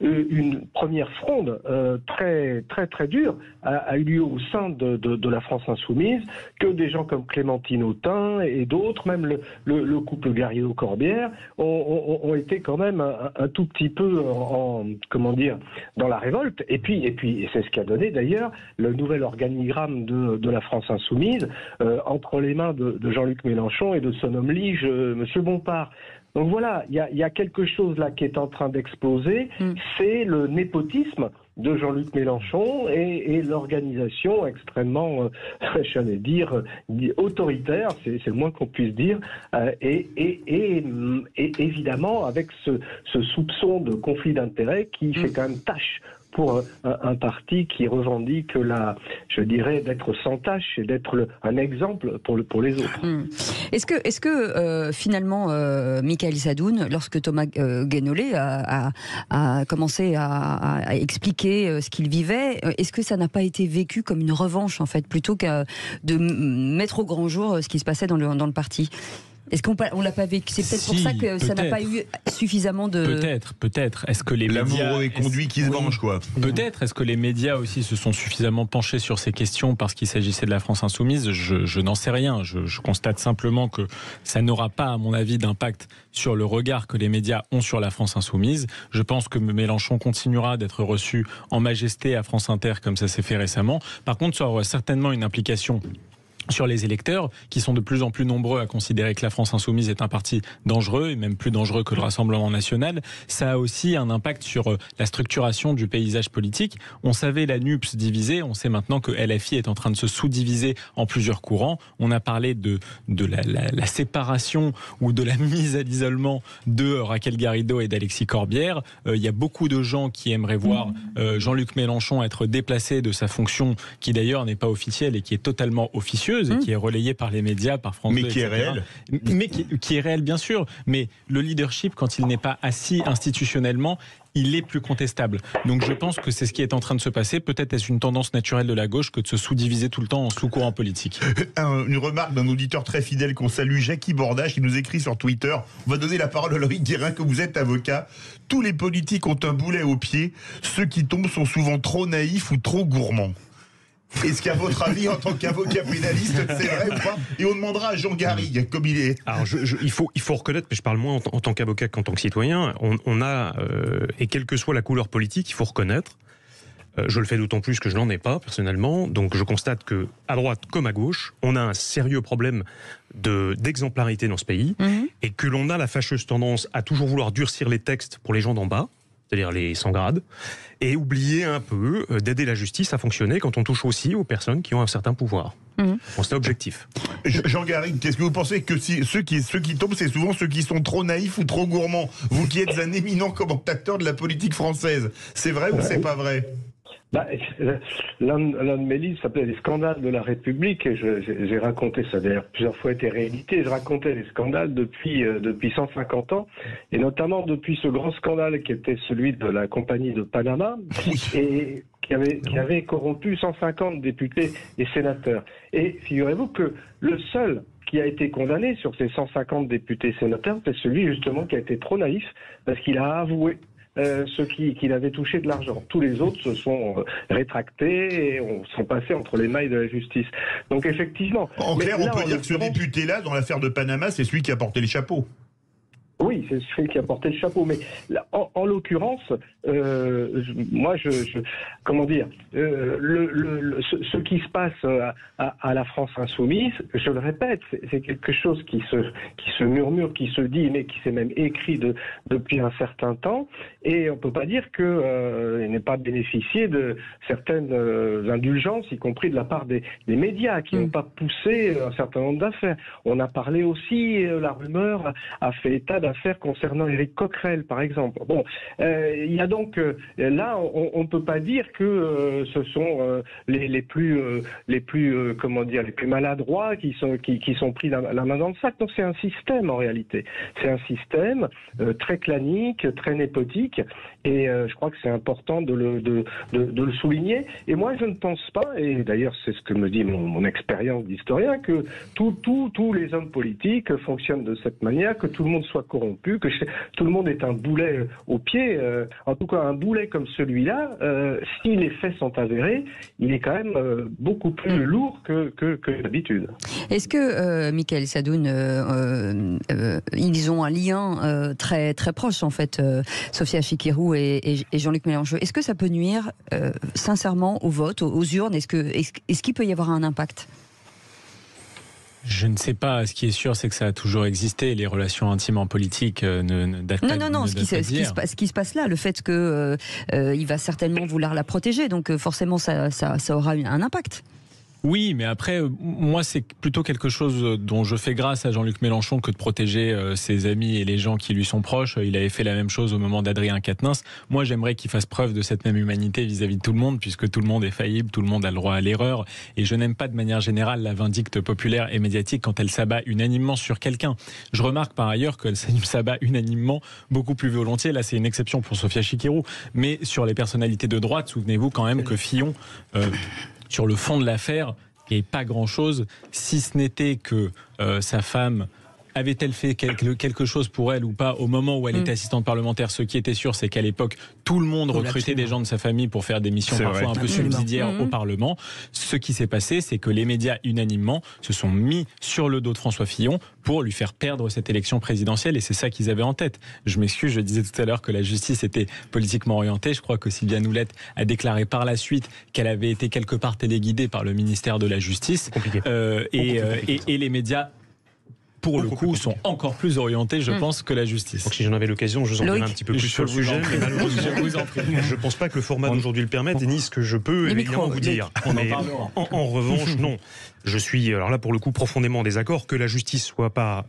une première fronde très, très, très dure a eu lieu au sein de la France Insoumise, que des gens comme Clémentine Autain et d'autres, même le couple Garrido-Corbière, ont été quand même un tout petit peu dans la révolte. Et puis c'est ce qui a donné d'ailleurs le nouvel organigramme de la France Insoumise entre les mains de Jean-Luc Mélenchon et de son homme lige, Monsieur Bompard. Donc voilà, il y a quelque chose là qui est en train d'exploser, c'est le népotisme de Jean-Luc Mélenchon et l'organisation extrêmement, j'allais dire, autoritaire, c'est le moins qu'on puisse dire, et évidemment avec ce soupçon de conflit d'intérêts qui fait quand même tâche pour un parti qui revendique d'être sans tâche et d'être un exemple pour les autres. Est-ce que finalement, Michaël Sadoun, lorsque Thomas Guénolé a commencé à expliquer ce qu'il vivait, est-ce que ça n'a pas été vécu comme une revanche, en fait, plutôt que de mettre au grand jour ce qui se passait dans le parti ? Est-ce qu'on l'a pas vécu ? C'est peut-être pour ça que ça n'a pas eu suffisamment de... Peut-être. Est-ce que les médias... L'amoureux est conduit qui se venge, quoi. Peut-être. Est-ce que les médias aussi se sont suffisamment penchés sur ces questions parce qu'il s'agissait de la France Insoumise ? Je n'en sais rien. Je constate simplement que ça n'aura pas, à mon avis, d'impact sur le regard que les médias ont sur la France Insoumise. Je pense que Mélenchon continuera d'être reçu en majesté à France Inter comme ça s'est fait récemment. Par contre, ça aura certainement une implication sur les électeurs, qui sont de plus en plus nombreux à considérer que la France Insoumise est un parti dangereux, et même plus dangereux que le Rassemblement National. Ça a aussi un impact sur la structuration du paysage politique. On savait la NUPS divisée, on sait maintenant que LFI est en train de se sous-diviser en plusieurs courants. On a parlé de la séparation ou de la mise à l'isolement de Raquel Garrido et d'Alexis Corbière. Il y a beaucoup de gens qui aimeraient voir Jean-Luc Mélenchon être déplacé de sa fonction, qui d'ailleurs n'est pas officielle et qui est totalement officieuse, et qui est relayée par les médias, par France 2, mais qui est réel. Mais qui est réel, bien sûr. Mais le leadership, quand il n'est pas assis institutionnellement, il est plus contestable. Donc je pense que c'est ce qui est en train de se passer. Peut-être est-ce une tendance naturelle de la gauche que de se sous-diviser tout le temps en sous-courant politique. Une remarque d'un auditeur très fidèle qu'on salue, Jackie Bordage, qui nous écrit sur Twitter. On va donner la parole à Loïc Guérin, que vous êtes avocat. Tous les politiques ont un boulet au pied. Ceux qui tombent sont souvent trop naïfs ou trop gourmands. Est-ce qu'à votre avis, en tant qu'avocat pénaliste, c'est vrai ou pas ? Et on demandera à Jean Garrigue, comme il est. Alors, il faut reconnaître, mais je parle moins en tant qu'avocat qu'en tant que citoyen, on a, et quelle que soit la couleur politique, il faut reconnaître, je le fais d'autant plus que je n'en ai pas, personnellement, donc je constate que à droite comme à gauche, on a un sérieux problème d'exemplarité dans ce pays, et que l'on a la fâcheuse tendance à toujours vouloir durcir les textes pour les gens d'en bas, c'est-à-dire les sans grade, et oublier un peu d'aider la justice à fonctionner quand on touche aussi aux personnes qui ont un certain pouvoir. Bon, c'est objectif. Jean Garrigue, qu'est-ce que vous pensez que ceux qui tombent, c'est souvent ceux qui sont trop naïfs ou trop gourmands? Vous qui êtes un éminent commentateur de la politique française, c'est vrai ou c'est pas vrai? L'un de mes livres s'appelait Les scandales de la République et j'ai raconté ça, d'ailleurs plusieurs fois été réédité. Je racontais les scandales depuis 150 ans et notamment depuis ce grand scandale qui était celui de la compagnie de Panama et qui avait corrompu 150 députés et sénateurs. Et figurez-vous que le seul qui a été condamné sur ces 150 députés et sénateurs, c'est celui justement qui a été trop naïf parce qu'il a avoué ceux qui avaient touché de l'argent. Tous les autres se sont rétractés et sont passés entre les mailles de la justice. Donc effectivement... En clair, on peut dire que ce député-là, dans l'affaire de Panama, c'est celui qui a porté les chapeaux. Oui, c'est celui qui a porté le chapeau. Mais là, en l'occurrence, moi, comment dire, ce qui se passe à la France insoumise, je le répète, c'est quelque chose qui se murmure, qui se dit, mais qui s'est même écrit depuis un certain temps. Et on peut pas dire qu'il n'ait pas bénéficié de certaines indulgences, y compris de la part des médias, qui n'ont pas poussé un certain nombre d'affaires. On a parlé aussi, la rumeur a fait état d'affaires concernant Éric Coquerel, par exemple. Bon, il y a donc là, on ne peut pas dire que ce sont les plus maladroits qui sont pris la main dans le sac. Donc c'est un système en réalité. C'est un système très clanique, très népotique, et je crois que c'est important de le souligner. Et moi, je ne pense pas, et d'ailleurs c'est ce que me dit mon expérience d'historien, que tous les hommes politiques fonctionnent de cette manière, que tout le monde soit corrompu, que tout le monde est un boulet au pied. En tout cas, un boulet comme celui-là, si les faits sont avérés, il est quand même beaucoup plus lourd que d'habitude. Est-ce que, Mickaël Sadoun, ils ont un lien très, très proche, en fait, Sophia Chikirou et Jean-Luc Mélenchon? Est-ce que ça peut nuire, sincèrement, au vote, aux urnes? Est-ce qu'il peut y avoir un impact? Je ne sais pas. Ce qui est sûr, c'est que ça a toujours existé. Les relations intimes en politique ne datent pas. Non. Ce qui se passe là, le fait que il va certainement vouloir la protéger, donc forcément, ça aura un impact. Oui, mais après, moi, c'est plutôt quelque chose dont je fais grâce à Jean-Luc Mélenchon que de protéger ses amis et les gens qui lui sont proches. Il avait fait la même chose au moment d'Adrien Quatennens. Moi, j'aimerais qu'il fasse preuve de cette même humanité vis-à-vis de tout le monde, puisque tout le monde est faillible, tout le monde a le droit à l'erreur. Et je n'aime pas de manière générale la vindicte populaire et médiatique quand elle s'abat unanimement sur quelqu'un. Je remarque par ailleurs qu'elle s'abat unanimement beaucoup plus volontiers. Là, c'est une exception pour Sophia Chikirou. Mais sur les personnalités de droite, souvenez-vous quand même que Fillon... sur le fond de l'affaire, il n'y a pas grand-chose, si ce n'était que sa femme... Avait-elle fait quelque chose pour elle ou pas au moment où elle était assistante parlementaire? Ce qui était sûr, c'est qu'à l'époque, tout le monde recrutait des gens de sa famille pour faire des missions parfois un peu subsidiaires au Parlement. Ce qui s'est passé, c'est que les médias, unanimement, se sont mis sur le dos de François Fillon pour lui faire perdre cette élection présidentielle, et c'est ça qu'ils avaient en tête. Je m'excuse, je disais tout à l'heure que la justice était politiquement orientée. Je crois que Sylviane Houlette a déclaré par la suite qu'elle avait été quelque part téléguidée par le ministère de la Justice. Et les médias, pour le coup, sont encore plus orientés, je pense, que la justice. Donc si j'en avais l'occasion, je vous en dirais un petit peu plus sur le sujet. Mais malheureusement, je ne pense pas que le format d'aujourd'hui le permette, ni ce que je peux évidemment vous dire. En revanche, non. Je suis, alors là, pour le coup, profondément en désaccord que la justice soit pas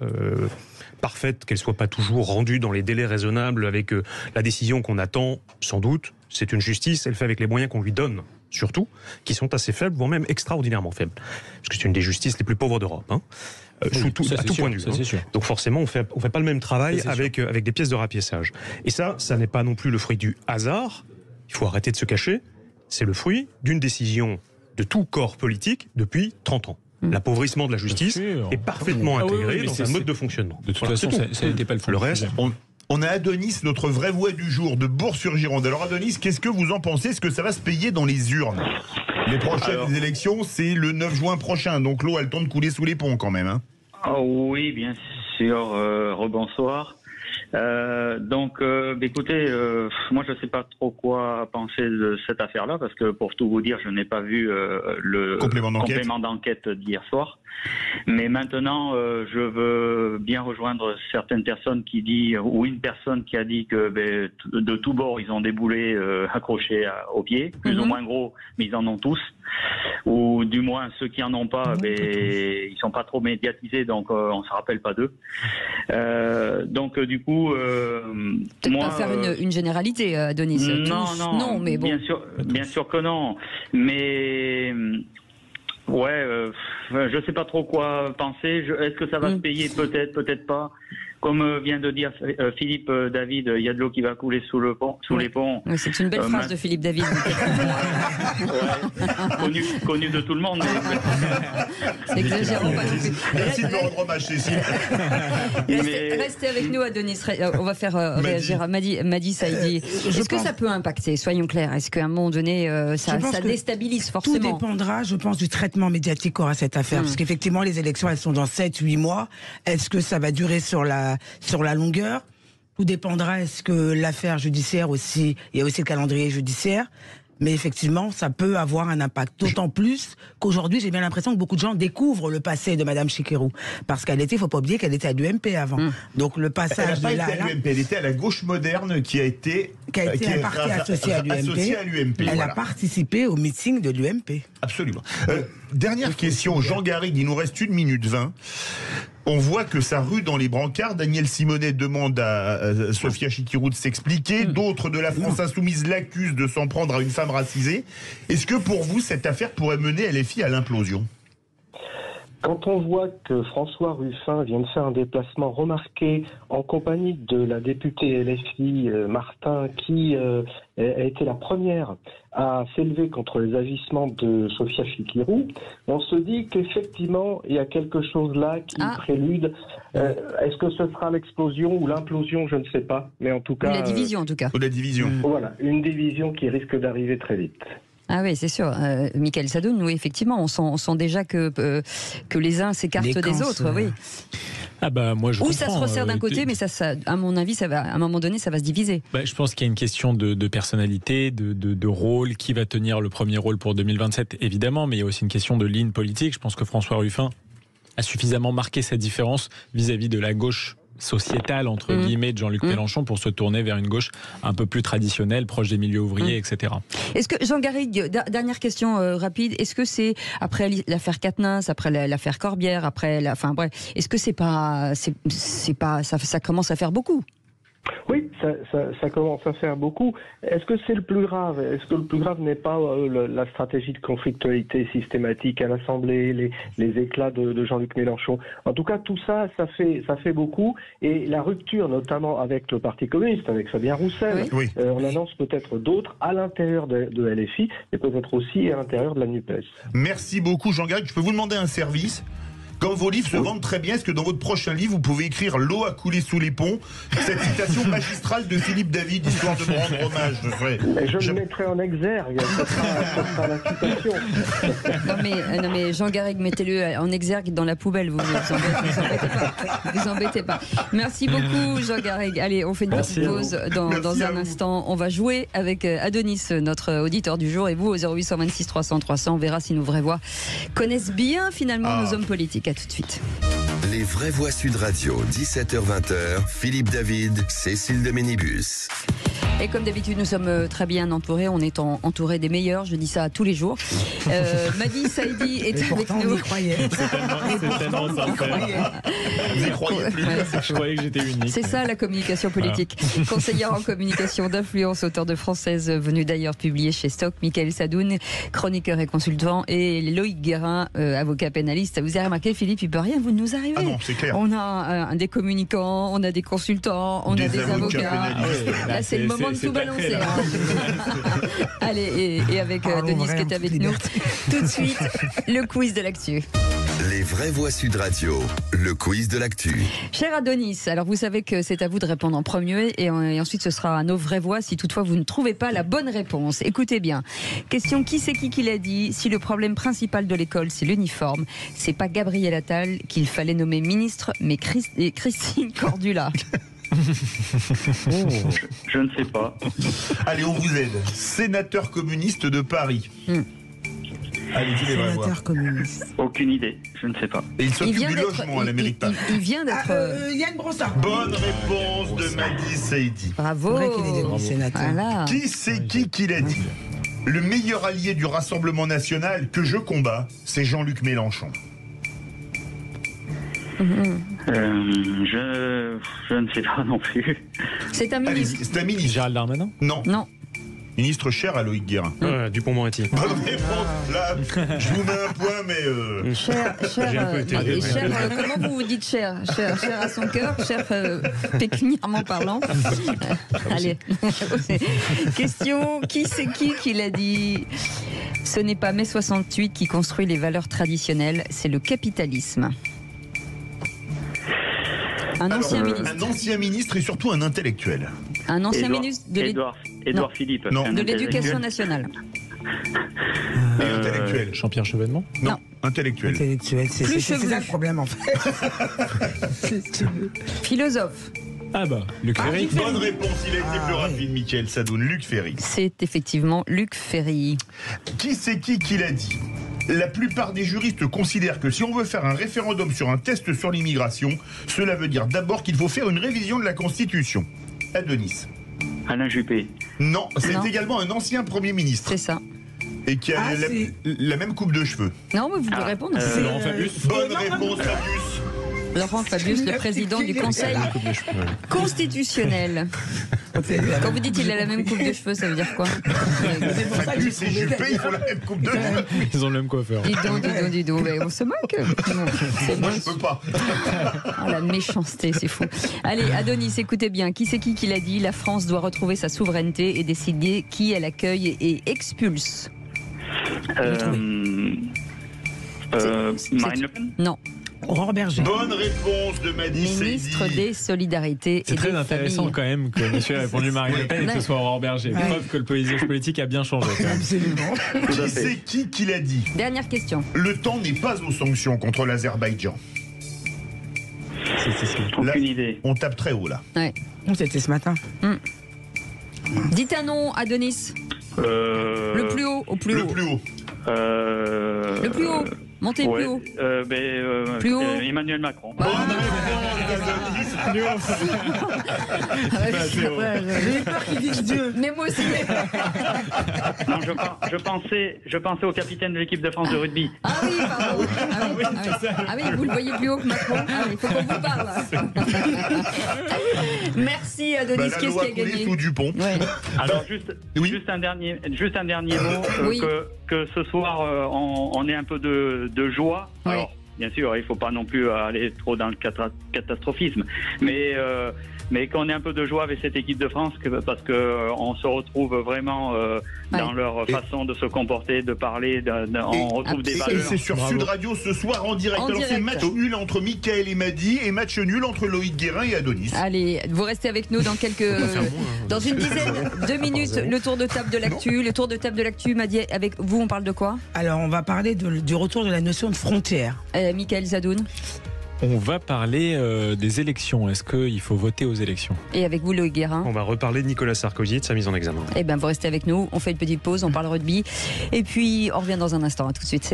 parfaite, qu'elle soit pas toujours rendue dans les délais raisonnables avec la décision qu'on attend, sans doute. C'est une justice, elle fait avec les moyens qu'on lui donne, surtout, qui sont assez faibles, voire même extraordinairement faibles. Parce que c'est une des justices les plus pauvres d'Europe. À tout point de vue. Donc forcément, on fait pas le même travail avec des pièces de rapiessage. Et ça n'est pas non plus le fruit du hasard. Il faut arrêter de se cacher. C'est le fruit d'une décision de tout corps politique depuis 30 ans. L'appauvrissement de la justice est parfaitement intégré dans un mode de fonctionnement. De toute façon, ça n'était pas le fond. Le reste, on a Adonis, notre vraie voix du jour, de Bourg-sur-Gironde. Alors Adonis, qu'est-ce que vous en pensez? Est-ce que ça va se payer dans les urnes? Les prochaines élections, c'est le 9 juin prochain, donc l'eau a le temps de couler sous les ponts quand même. Oui, bien sûr, rebonsoir. Écoutez, moi je ne sais pas trop quoi penser de cette affaire-là, parce que pour tout vous dire, je n'ai pas vu le complément d'enquête d'hier soir. Mais maintenant, je veux bien rejoindre certaines personnes qui disent, ou une personne qui a dit que de tous bords, ils ont des boulets accrochés aux pieds, plus ou moins gros, mais ils en ont tous. Ou du moins, ceux qui en ont pas, ils sont pas trop médiatisés, donc on ne se rappelle pas d'eux. Du coup... Peut-être pas faire une généralité, Adonis. Non, mais bon. Bien sûr que non. Mais... je sais pas trop quoi penser. Est-ce que ça va se payer? Peut-être, peut-être pas. Comme vient de dire Philippe David, il y a de l'eau qui va couler sous les ponts. Oui, c'est une belle phrase de Philippe David. Connu de tout le monde. C'est exagérant. Merci de me rendre hommage, Cécile. Restez avec nous, Adonis. On va faire réagir Madi Saïdi. Est-ce que ça peut impacter? Soyons clairs. Est-ce qu'à un moment donné, ça déstabilise forcément? Tout dépendra, je pense, du traitement médiatique qu'aura cette affaire. Parce qu'effectivement, les élections, elles sont dans 7-8 mois. Est-ce que ça va durer sur la longueur? Tout dépendra. Est-ce que l'affaire judiciaire aussi, il y a aussi le calendrier judiciaire, mais effectivement, ça peut avoir un impact. D'autant plus qu'aujourd'hui, j'ai bien l'impression que beaucoup de gens découvrent le passé de Madame Chikirou, parce qu'elle était, faut pas oublier qu'elle était à l'UMP avant. Donc le passage elle n'a pas été à l'UMP, elle était à la gauche moderne qui a été un parti associé à l'UMP. Elle a participé au meeting de l'UMP. Absolument. Dernière question, Jean Garrigue, il nous reste 1 minute 20. On voit que ça rue dans les brancards. Daniel Simonet demande à Sophia Chikirou de s'expliquer. D'autres de la France Insoumise l'accusent de s'en prendre à une femme racisée. Est-ce que pour vous, cette affaire pourrait mener LFI à l'implosion ? Quand on voit que François Ruffin vient de faire un déplacement remarqué en compagnie de la députée LFI Martin, qui a été la première à s'élever contre les agissements de Sophia Chikirou, on se dit qu'effectivement, il y a quelque chose là qui prélude. Est-ce que ce sera l'explosion ou l'implosion? Je ne sais pas. Mais en tout cas... La division, en tout cas. Ou la division. Voilà, une division qui risque d'arriver très vite. Ah oui, c'est sûr. Michael Sadoun, oui, effectivement, on sent déjà que les uns s'écartent des autres, oui. Moi, je Ou ça se resserre d'un côté, mais ça, à mon avis, ça va, à un moment donné, ça va se diviser. Je pense qu'il y a une question de personnalité, de rôle, qui va tenir le premier rôle pour 2027, évidemment, mais il y a aussi une question de ligne politique. Je pense que François Ruffin a suffisamment marqué sa différence vis-à-vis de la gauche sociétale, entre guillemets, de Jean-Luc Mélenchon, pour se tourner vers une gauche un peu plus traditionnelle, proche des milieux ouvriers, etc. Est-ce que, Jean Garrigue, dernière question rapide, est-ce que c'est, après l'affaire Quatennens, après l'affaire Corbière, est-ce que ça commence à faire beaucoup? Oui, ça commence à faire beaucoup. Est-ce que c'est le plus grave? Est-ce que le plus grave n'est pas la stratégie de conflictualité systématique à l'Assemblée, les éclats de Jean-Luc Mélenchon? En tout cas, tout ça, ça fait beaucoup. Et la rupture, notamment avec le Parti communiste, avec Fabien Roussel, on annonce peut-être d'autres à l'intérieur de LFI, et peut-être aussi à l'intérieur de la NUPES. Merci beaucoup, Jean Garrigue. Je peux vous demander un service? Quand vos livres se vendent très bien, est-ce que dans votre prochain livre, vous pouvez écrire « L'eau a coulé sous les ponts », cette citation magistrale de Philippe David, histoire de me rendre hommage? Je le mettrai en exergue, ça sera la citation. Non mais Jean Garrigue, mettez-le en exergue dans la poubelle, vous vous embêtez pas. Merci beaucoup, Jean Garrigue. Allez, on fait une petite pause dans un instant. On va jouer avec Adonis, notre auditeur du jour, et vous, au 0826 300 300, on verra si nos vraies voix connaissent bien finalement nos hommes politiques. À tout de suite. Les vraies voix Sud Radio, 17h-20h, Philippe David, Cécile de Ménibus. Et comme d'habitude, nous sommes très bien entourés. On est entourés des meilleurs. Je dis ça tous les jours. Madi Saïdi est avec nous. C'est tellement sincère. Vous y croyez plus. Je croyais que j'étais unique. C'est ça la communication politique. Conseillère en communication d'influence, auteur de Française, venu d'ailleurs publier chez Stock. Michael Sadoun, chroniqueur et consultant. Et Loïc Guérin, avocat pénaliste. Vous avez remarqué, Philippe, il ne peut rien vous nous arriver. Ah non, c'est clair. On a des communicants, on a des consultants, on a des avocats. Là, c'est le moment de tout balancer. Allez, et avec Denis qui est avec nous. Tout de suite, le quiz de l'actu. Les vraies voix Sud Radio, le quiz de l'actu. Cher Adonis, alors vous savez que c'est à vous de répondre en premier et ensuite ce sera à nos vraies voix si toutefois vous ne trouvez pas la bonne réponse. Écoutez bien. Question, qui c'est qui l'a dit? Si le problème principal de l'école c'est l'uniforme, c'est pas Gabriel Attal qu'il fallait nommer ministre, mais Christine Cordula. Je ne sais pas. Allez, on vous aide. Sénateur communiste de Paris. Allez-y, les vrais voix. Sénateur communiste. Aucune idée, je ne sais pas. Et il s'occupe du logement à la mairie de Paris. Il vient d'être... Yann Brossard. Bonne réponse de Madi Saïdi. Bravo. C'est vrai qu'il est devenu sénateur. Voilà. Qui c'est qui l'a dit? Le meilleur allié du Rassemblement national que je combats, c'est Jean-Luc Mélenchon. Je ne sais pas non plus. C'est un ministre. C'est un ministre. Gérald Darmanin? Non. Non. Ministre cher à Loïc Guérin. Dupond-Moretti. Bonne réponse. Là, je vous mets un point, mais... Cher, comment vous dites cher à son cœur, cher pécuniairement parlant. Allez, question, qui c'est qui l'a dit? Ce n'est pas mai 68 qui construit les valeurs traditionnelles, c'est le capitalisme. Un ancien ministre et surtout un intellectuel. Un ancien ministre de Édouard Philippe. Non. De l'Éducation nationale. Intellectuel. Jean-Pierre Chevènement? Non. Intellectuel. C'est ça le problème en fait. Philosophe. Ah bah, Luc Ferry. Bonne réponse, il a été plus rapide, Mickaël Sadoun. Luc Ferry. C'est effectivement Luc Ferry. Qui c'est qui l'a dit? La plupart des juristes considèrent que si on veut faire un référendum sur un test sur l'immigration, cela veut dire d'abord qu'il faut faire une révision de la Constitution. Adonis. Alain Juppé. Non, c'est également un ancien Premier ministre. C'est ça. Et qui a la même coupe de cheveux. Non, mais vous devez répondre. C'est Laurent Fabius. Bonne réponse, Fabius. Laurent Fabius, le président du Conseil constitutionnel. Quand vous dites qu'il a la même coupe de cheveux, ça veut dire quoi? Fabius et Juppé, ils ont la même coupe de cheveux. Ils ont le même coiffeur. Dis donc, mais on se moque. Moi, je peux pas. Oh, la méchanceté, c'est fou. Allez, Adonis, écoutez bien. Qui c'est qui l'a dit? La France doit retrouver sa souveraineté et décider qui elle accueille et expulse. Marine Le Pen? Non. Aurore Berger. Bonne réponse de Madi Saïdi. Ministre des Solidarités et C'est très des intéressant familles. quand même que monsieur ait répondu Marine Le Pen et que ce soit Aurore Berger. Preuve que le paysage politique a bien changé. Absolument. Qui c'est qui l'a dit? Dernière question. Le temps n'est pas aux sanctions contre l'Azerbaïdjan. Aucune idée. On tape très haut là. Ouais. C'était ce matin. Dites un nom, Adonis. Le plus haut, au plus haut. Le plus haut. Le plus haut. Montez plus haut. Plus haut. Emmanuel Macron. J'ai peur qu'il dise Dieu. Mais moi aussi. Non, je pensais au capitaine de l'équipe de France de rugby. Ah oui, pardon. Ah oui, vous le voyez plus haut que Macron. Il faut qu'on vous parle. Merci Adonis. Qu'est-ce qui a gagné? Sous Dupont. Ouais. Alors juste un dernier mot. Oui. Que ce soir on ait un peu de joie. Oui. Alors, bien sûr, il ne faut pas non plus aller trop dans le catastrophisme, mais qu'on ait un peu de joie avec cette équipe de France, parce qu'on se retrouve vraiment dans leur façon de se comporter, de parler, on retrouve des valeurs. Et c'est sur Sud Radio ce soir en direct. Alors c'est match nul entre Mickaël et Madi et match nul entre Loïc Guérin et Adonis. Allez, vous restez avec nous dans une dizaine de minutes. Le tour de table de l'actu. Le tour de table de l'actu, Madi, avec vous, on parle de quoi? Alors, on va parler du retour de la notion de frontière. Mickaël Sadoun. On va parler des élections. Est-ce qu'il faut voter aux élections? Et avec vous, Loïc Guérin. On va reparler de Nicolas Sarkozy et de sa mise en examen. Eh bien, vous restez avec nous. On fait une petite pause, on parle rugby. Et puis, on revient dans un instant. À tout de suite.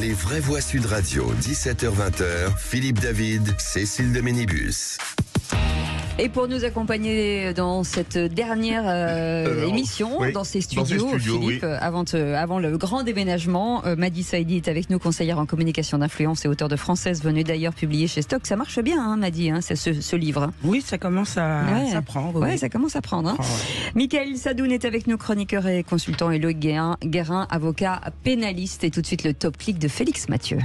Les vraies voix Sud Radio, 17h-20h. Philippe David, Cécile de Ménibus. Et pour nous accompagner dans cette dernière émission, dans ces studios, Philippe, avant le grand déménagement, Madi Saïdi est avec nous, conseillère en communication d'influence et auteur de Française, venue d'ailleurs publier chez Stock. Ça marche bien, hein, Madi, hein, ce livre. Oui, ça commence à prendre. Oui, ça commence à prendre. Hein. Mickaël Sadoun est avec nous, chroniqueur et consultant, et Loïc Guérin, avocat pénaliste. Et tout de suite, le top clic de Félix Mathieu.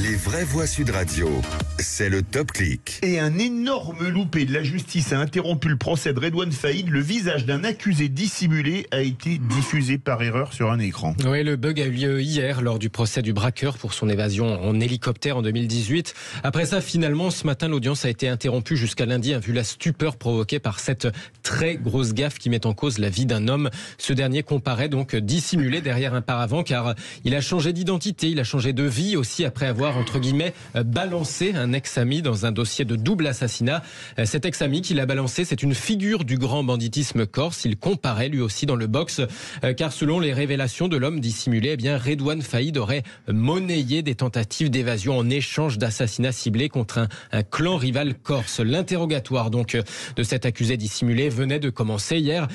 Les vraies voix Sud Radio, c'est le top clic. Et un énorme loupé de la justice a interrompu le procès de Redouane Faïd. Le visage d'un accusé dissimulé a été diffusé par erreur sur un écran. Oui, le bug a eu lieu hier lors du procès du braqueur pour son évasion en hélicoptère en 2018. Après ça, finalement, ce matin, l'audience a été interrompue jusqu'à lundi, vu la stupeur provoquée par cette très grosse gaffe qui met en cause la vie d'un homme. Ce dernier comparaît donc dissimulé derrière un paravent car il a changé d'identité, il a changé de vie aussi après avoir, entre guillemets, balancé un ex-ami dans un dossier de double assassinat. Cet ex-ami qu'il a balancé, c'est une figure du grand banditisme corse. Il comparait lui aussi dans le box, car selon les révélations de l'homme dissimulé, eh bien Redouane Faïd aurait monnayé des tentatives d'évasion en échange d'assassinats ciblés contre un clan rival corse. L'interrogatoire donc de cet accusé dissimulé venait de commencer hier,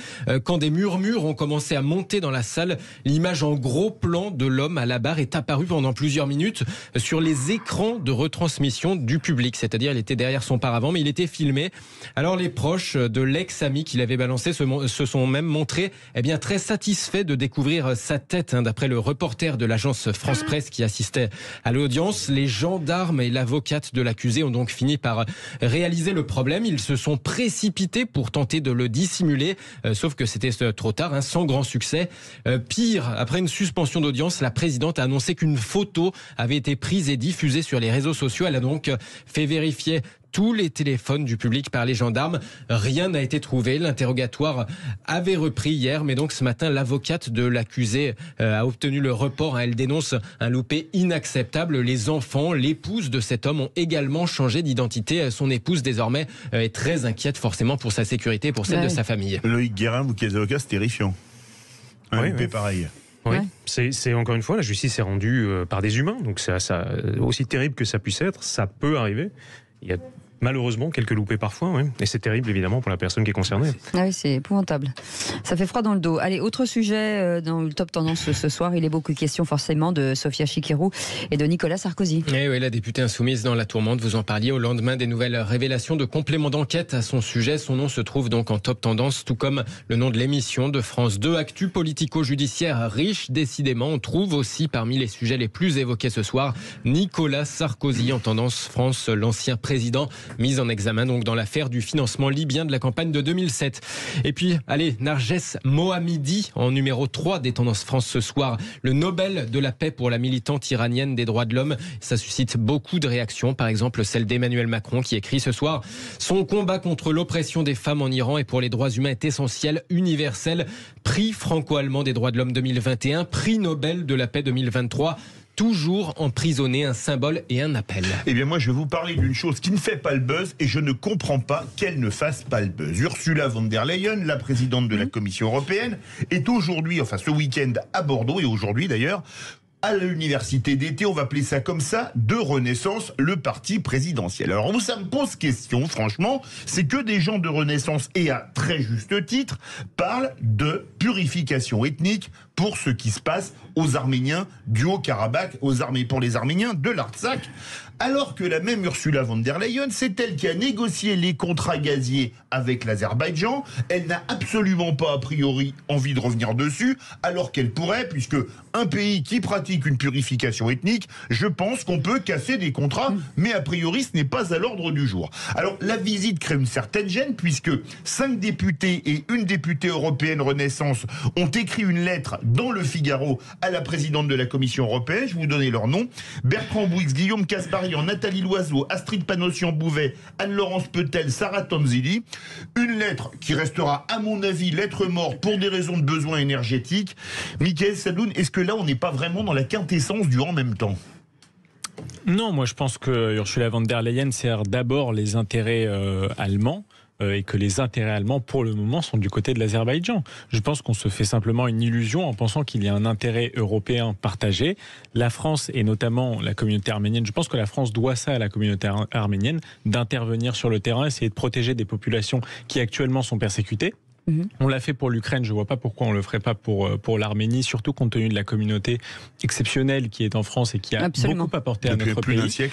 quand des murmures ont commencé à monter dans la salle. L'image en gros plan de l'homme à la barre est apparue pendant plusieurs minutes sur les écrans de retransmission du public, c'est-à-dire il était derrière son paravent, mais il était filmé. Alors les proches de l'ex-ami qu'il avait balancé se sont même montrés très satisfaits de découvrir sa tête, d'après le reporter de l'agence France Presse qui assistait à l'audience. Les gendarmes et l'avocate de l'accusé ont donc fini par réaliser le problème. Ils se sont précipités pour tenter de le dissimuler, sauf que c'était trop tard, sans grand succès. Pire, après une suspension d'audience, la présidente a annoncé qu'une photo avait été prise et diffusée sur les réseaux sociaux. Elle a donc fait vérifier tous les téléphones du public par les gendarmes. Rien n'a été trouvé. L'interrogatoire avait repris hier, mais donc ce matin, l'avocate de l'accusé a obtenu le report. Elle dénonce un loupé inacceptable. Les enfants, l'épouse de cet homme ont également changé d'identité. Son épouse, désormais, est très inquiète forcément pour sa sécurité et pour celle de sa famille. Loïc Guérin, vous qui êtes avocat, c'est terrifiant. Un loupé pareil. Oui, c'est encore une fois, la justice est rendue par des humains, donc ça, aussi terrible que ça puisse être, ça peut arriver. Il y a malheureusement quelques loupés parfois, et c'est terrible évidemment pour la personne qui est concernée. Ah oui, c'est épouvantable. Ça fait froid dans le dos. Allez, autre sujet dans le top tendance ce soir, il est beaucoup question forcément de Sofia Chikirou et de Nicolas Sarkozy. Et oui, la députée insoumise dans la tourmente, vous en parliez au lendemain des nouvelles révélations de compléments d'enquête à son sujet. Son nom se trouve donc en top tendance, tout comme le nom de l'émission de France 2, Actu politico-judiciaire riche. Décidément, on trouve aussi parmi les sujets les plus évoqués ce soir Nicolas Sarkozy en tendance France, l'ancien président mis en examen donc dans l'affaire du financement libyen de la campagne de 2007. Et puis, allez, Narges Mohammadi en numéro 3 des tendances France ce soir. Le Nobel de la paix pour la militante iranienne des droits de l'homme. Ça suscite beaucoup de réactions. Par exemple, celle d'Emmanuel Macron qui écrit ce soir: son combat contre l'oppression des femmes en Iran et pour les droits humains est essentiel, universel. Prix franco-allemand des droits de l'homme 2021, prix Nobel de la paix 2023. Toujours emprisonné, un symbole et un appel. Eh bien moi je vais vous parler d'une chose qui ne fait pas le buzz et je ne comprends pas qu'elle ne fasse pas le buzz. Ursula von der Leyen, la présidente de la Commission européenne, est aujourd'hui, ce week-end à Bordeaux, et aujourd'hui d'ailleurs, à l'université d'été, on va appeler ça comme ça, de Renaissance, le parti présidentiel. Alors où ça me pose question, franchement, c'est que des gens de Renaissance, et à très juste titre, parlent de purification ethnique pour ce qui se passe aux Arméniens du Haut-Karabakh, pour les Arméniens de l'Artsakh, alors que la même Ursula von der Leyen, c'est elle qui a négocié les contrats gaziers avec l'Azerbaïdjan. Elle n'a absolument pas, a priori, envie de revenir dessus, alors qu'elle pourrait, puisque un pays qui pratique une purification ethnique, je pense qu'on peut casser des contrats, mais a priori, ce n'est pas à l'ordre du jour. Alors, la visite crée une certaine gêne, puisque 5 députés et une députée européenne Renaissance ont écrit une lettre dans le Figaro à la présidente de la Commission européenne. Je vais vous donner leur nom: Bertrand Bouix, Guillaume Kasbarian, Nathalie Loiseau, Astrid Panossian-Bouvet, Anne-Laurence Petel, Sarah Tonzili. Une lettre qui restera, à mon avis, lettre morte pour des raisons de besoins énergétiques. Mickaël Sadoun, est-ce que là, on n'est pas vraiment dans la quintessence du en même temps ? Non, moi je pense que Ursula von der Leyen sert d'abord les intérêts allemands. Et que les intérêts allemands, pour le moment, sont du côté de l'Azerbaïdjan. Je pense qu'on se fait simplement une illusion en pensant qu'il y a un intérêt européen partagé. La France, et notamment la communauté arménienne, je pense que la France doit ça à la communauté arménienne, d'intervenir sur le terrain, essayer de protéger des populations qui actuellement sont persécutées. On l'a fait pour l'Ukraine, je ne vois pas pourquoi on ne le ferait pas pour l'Arménie, surtout compte tenu de la communauté exceptionnelle qui est en France et qui a beaucoup apporté à notre pays.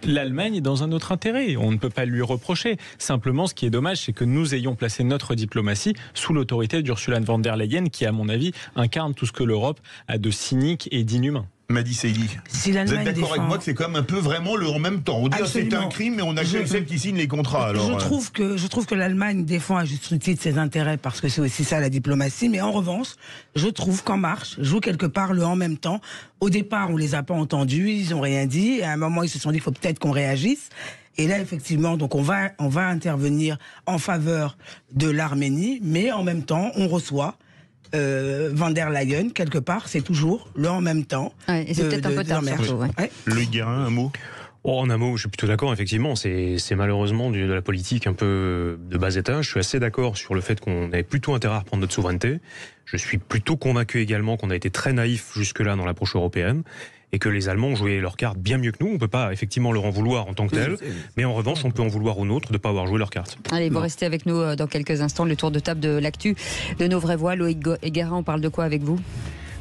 L'Allemagne est dans un autre intérêt, on ne peut pas lui reprocher. Simplement, ce qui est dommage, c'est que nous ayons placé notre diplomatie sous l'autorité d'Ursula von der Leyen, qui, à mon avis, incarne tout ce que l'Europe a de cynique et d'inhumain. Madi Saïdi, si vous êtes d'accord avec moi que c'est quand même un peu vraiment le en même temps? On dit c'est un crime, mais on a que celle qui signe les contrats. Alors, je trouve que l'Allemagne défend à juste titre ses intérêts, parce que c'est aussi ça la diplomatie. Mais en revanche, je trouve qu'En Marche joue quelque part le en même temps. Au départ, on les a pas entendus, ils ont rien dit. Et à un moment, ils se sont dit qu'il faut peut-être qu'on réagisse. Et là, effectivement, donc on va intervenir en faveur de l'Arménie, mais en même temps, on reçoit Van der Leyen, quelque part, c'est toujours le en même temps. Ouais, et c'est peut-être un peu tard, surtout. Le Guérin, un mot? En un mot, je suis plutôt d'accord, effectivement, c'est malheureusement de la politique un peu de bas étage. Je suis assez d'accord sur le fait qu'on avait plutôt intérêt à reprendre notre souveraineté. Je suis plutôt convaincu également qu'on a été très naïf jusque-là dans l'approche européenne et que les Allemands ont joué leur carte bien mieux que nous. On ne peut pas effectivement leur en vouloir en tant que tel, mais en revanche, on peut en vouloir aux nôtres de ne pas avoir joué leur carte. Allez, vous restez avec nous dans quelques instants, le tour de table de l'actu de Nos Vraies Voix. Loïc Guérin, on parle de quoi avec vous ?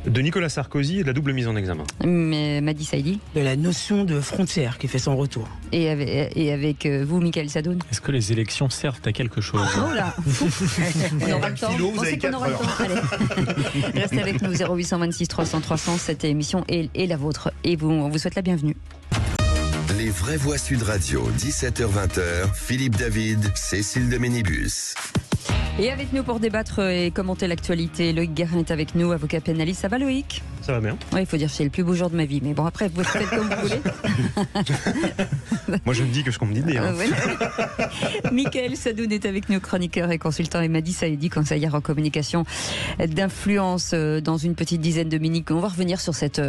De Nicolas Sarkozy et de la double mise en examen. Mais Madi Saïdi ? De la notion de frontière qui fait son retour. Et avec vous, Mickaël Sadoun ? Est-ce que les élections servent à quelque chose ? Oh là on aura le temps. Pensez qu'on aura le temps. Allez. Restez avec nous, 0826 300 300. Cette émission est la vôtre. Et on vous souhaite la bienvenue. Les Vraies Voix Sud Radio, 17h-20h, Philippe David, Cécile de Ménibus. Et avec nous pour débattre et commenter l'actualité, Loïc Guérin est avec nous, avocat pénaliste. Ça va, Loïc ? Ça va bien. Oui, il faut dire que c'est le plus beau jour de ma vie. Mais bon, après, vous faites comme vous voulez. Moi, je ne dis que ce qu'on me dit de dire. Mickaël Sadoun est avec nous, chroniqueur et consultant, et Madi Saïdi, conseillère en communication d'influence dans une petite dizaine de minutes. On va revenir sur cette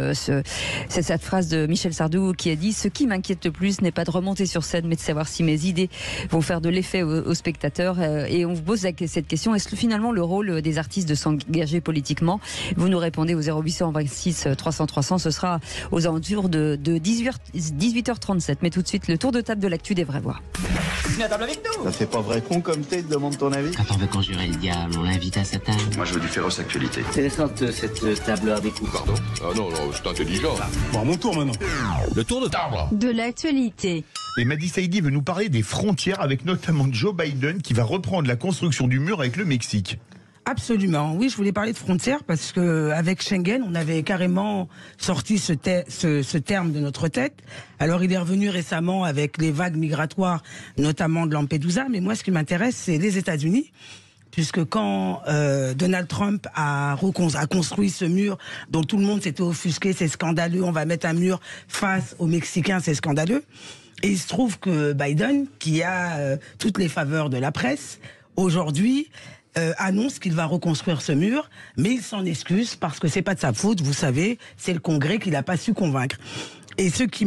phrase de Michel Sardou qui a dit « Ce qui m'inquiète le plus n'est pas de remonter sur scène, mais de savoir si mes idées vont faire de l'effet aux spectateurs. » Et on vous pose cette question, est-ce que finalement le rôle des artistes de s'engager politiquement ? Vous nous répondez au 0826 300 300, ce sera aux alentours de 18h37. Mais tout de suite, le tour de table de l'actu des Vraies Voix. Viens à table avec nous. Ça fait pas vrai con comme t'es, demande ton avis. Quand on veut conjurer le diable, on l'invite à sa table. Moi je veux du féroce actualité. Intéressante cette table avec vous. Pardon ? Ah non, c'est intelligent. Bon, à mon tour maintenant. Le tour de table. De l'actualité. Et Madi Saïdi veut nous parler des frontières avec notamment Joe Biden qui va reprendre la construction du mur avec le Mexique. Absolument, oui, je voulais parler de frontières parce que avec Schengen, on avait carrément sorti ce terme de notre tête. Alors il est revenu récemment avec les vagues migratoires, notamment de Lampedusa, mais moi ce qui m'intéresse, c'est les États-Unis. Puisque quand Donald Trump a construit ce mur dont tout le monde s'était offusqué, c'est scandaleux, on va mettre un mur face aux Mexicains, c'est scandaleux. Et il se trouve que Biden, qui a toutes les faveurs de la presse, aujourd'hui annonce qu'il va reconstruire ce mur, mais il s'en excuse parce que c'est pas de sa faute, vous savez, c'est le Congrès qui l'a pas su convaincre. Et ce qui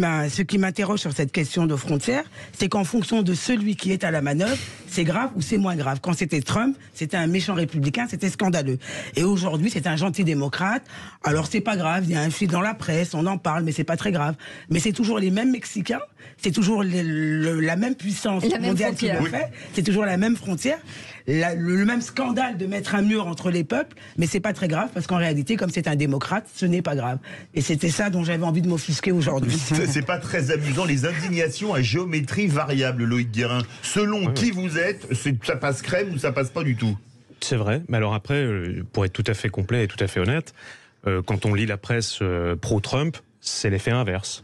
m'interroge sur cette question de frontières, c'est qu'en fonction de celui qui est à la manœuvre, c'est grave ou c'est moins grave. Quand c'était Trump, c'était un méchant républicain, c'était scandaleux. Et aujourd'hui, c'est un gentil démocrate. Alors c'est pas grave, il y a un fil dans la presse, on en parle, mais c'est pas très grave. Mais c'est toujours les mêmes Mexicains, c'est toujours la même puissance mondiale qui le fait, c'est toujours la même frontière. Le même scandale de mettre un mur entre les peuples, mais c'est pas très grave parce qu'en réalité, comme c'est un démocrate, ce n'est pas grave. Et c'était ça dont j'avais envie de m'offusquer aujourd'hui. C'est pas très amusant, les indignations à géométrie variable, Loïc Guérin. Selon qui vous êtes, ça passe crème ou ça passe pas du tout. C'est vrai, mais alors après, pour être tout à fait complet et tout à fait honnête, quand on lit la presse pro-Trump, c'est l'effet inverse.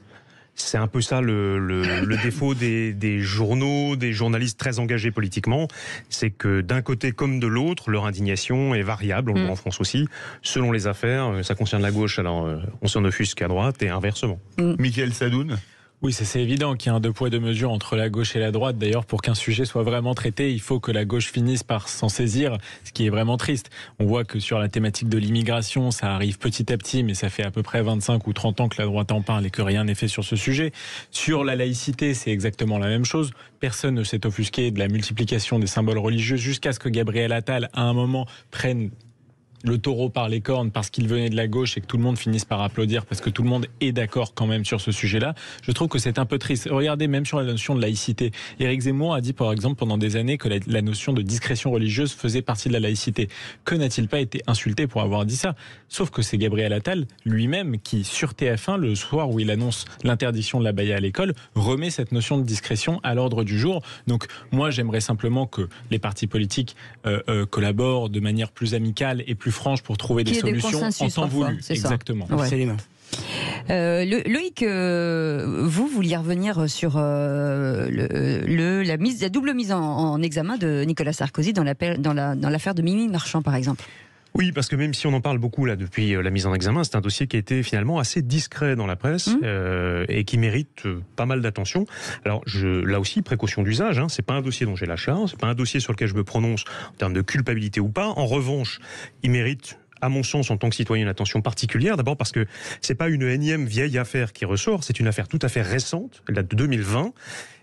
C'est un peu ça le défaut des journaux, des journalistes très engagés politiquement, c'est que d'un côté comme de l'autre, leur indignation est variable, on le voit en France aussi, selon les affaires. Ça concerne la gauche, alors on s'en offusque à droite et inversement. Mickaël Sadoun. Oui, c'est évident qu'il y a un deux poids deux mesures entre la gauche et la droite. D'ailleurs, pour qu'un sujet soit vraiment traité, il faut que la gauche finisse par s'en saisir, ce qui est vraiment triste. On voit que sur la thématique de l'immigration, ça arrive petit à petit, mais ça fait à peu près 25 ou 30 ans que la droite en parle et que rien n'est fait sur ce sujet. Sur la laïcité, c'est exactement la même chose. Personne ne s'est offusqué de la multiplication des symboles religieux jusqu'à ce que Gabriel Attal, à un moment, prenne le taureau par les cornes parce qu'il venait de la gauche et que tout le monde finisse par applaudir parce que tout le monde est d'accord quand même sur ce sujet-là. Je trouve que c'est un peu triste. Regardez, même sur la notion de laïcité. Éric Zemmour a dit par exemple pendant des années que la notion de discrétion religieuse faisait partie de la laïcité. Que n'a-t-il pas été insulté pour avoir dit ça? Sauf que c'est Gabriel Attal lui-même qui, sur TF1, le soir où il annonce l'interdiction de la baya à l'école, remet cette notion de discrétion à l'ordre du jour. Donc moi j'aimerais simplement que les partis politiques collaborent de manière plus amicale et plus franche pour trouver des solutions en temps voulu. Exactement. Ouais. Absolument. Loïc, vous vouliez revenir sur la double mise en examen de Nicolas Sarkozy dans l'affaire de Mimi Marchand, par exemple. Oui, parce que même si on en parle beaucoup là depuis la mise en examen, c'est un dossier qui a été finalement assez discret dans la presse et qui mérite pas mal d'attention. Alors là aussi, précaution d'usage, c'est pas un dossier dont j'ai la charge, c'est pas un dossier sur lequel je me prononce en termes de culpabilité ou pas. En revanche, il mérite à mon sens, en tant que citoyen, une attention particulière. D'abord parce que c'est pas une énième vieille affaire qui ressort, c'est une affaire tout à fait récente, elle date de 2020,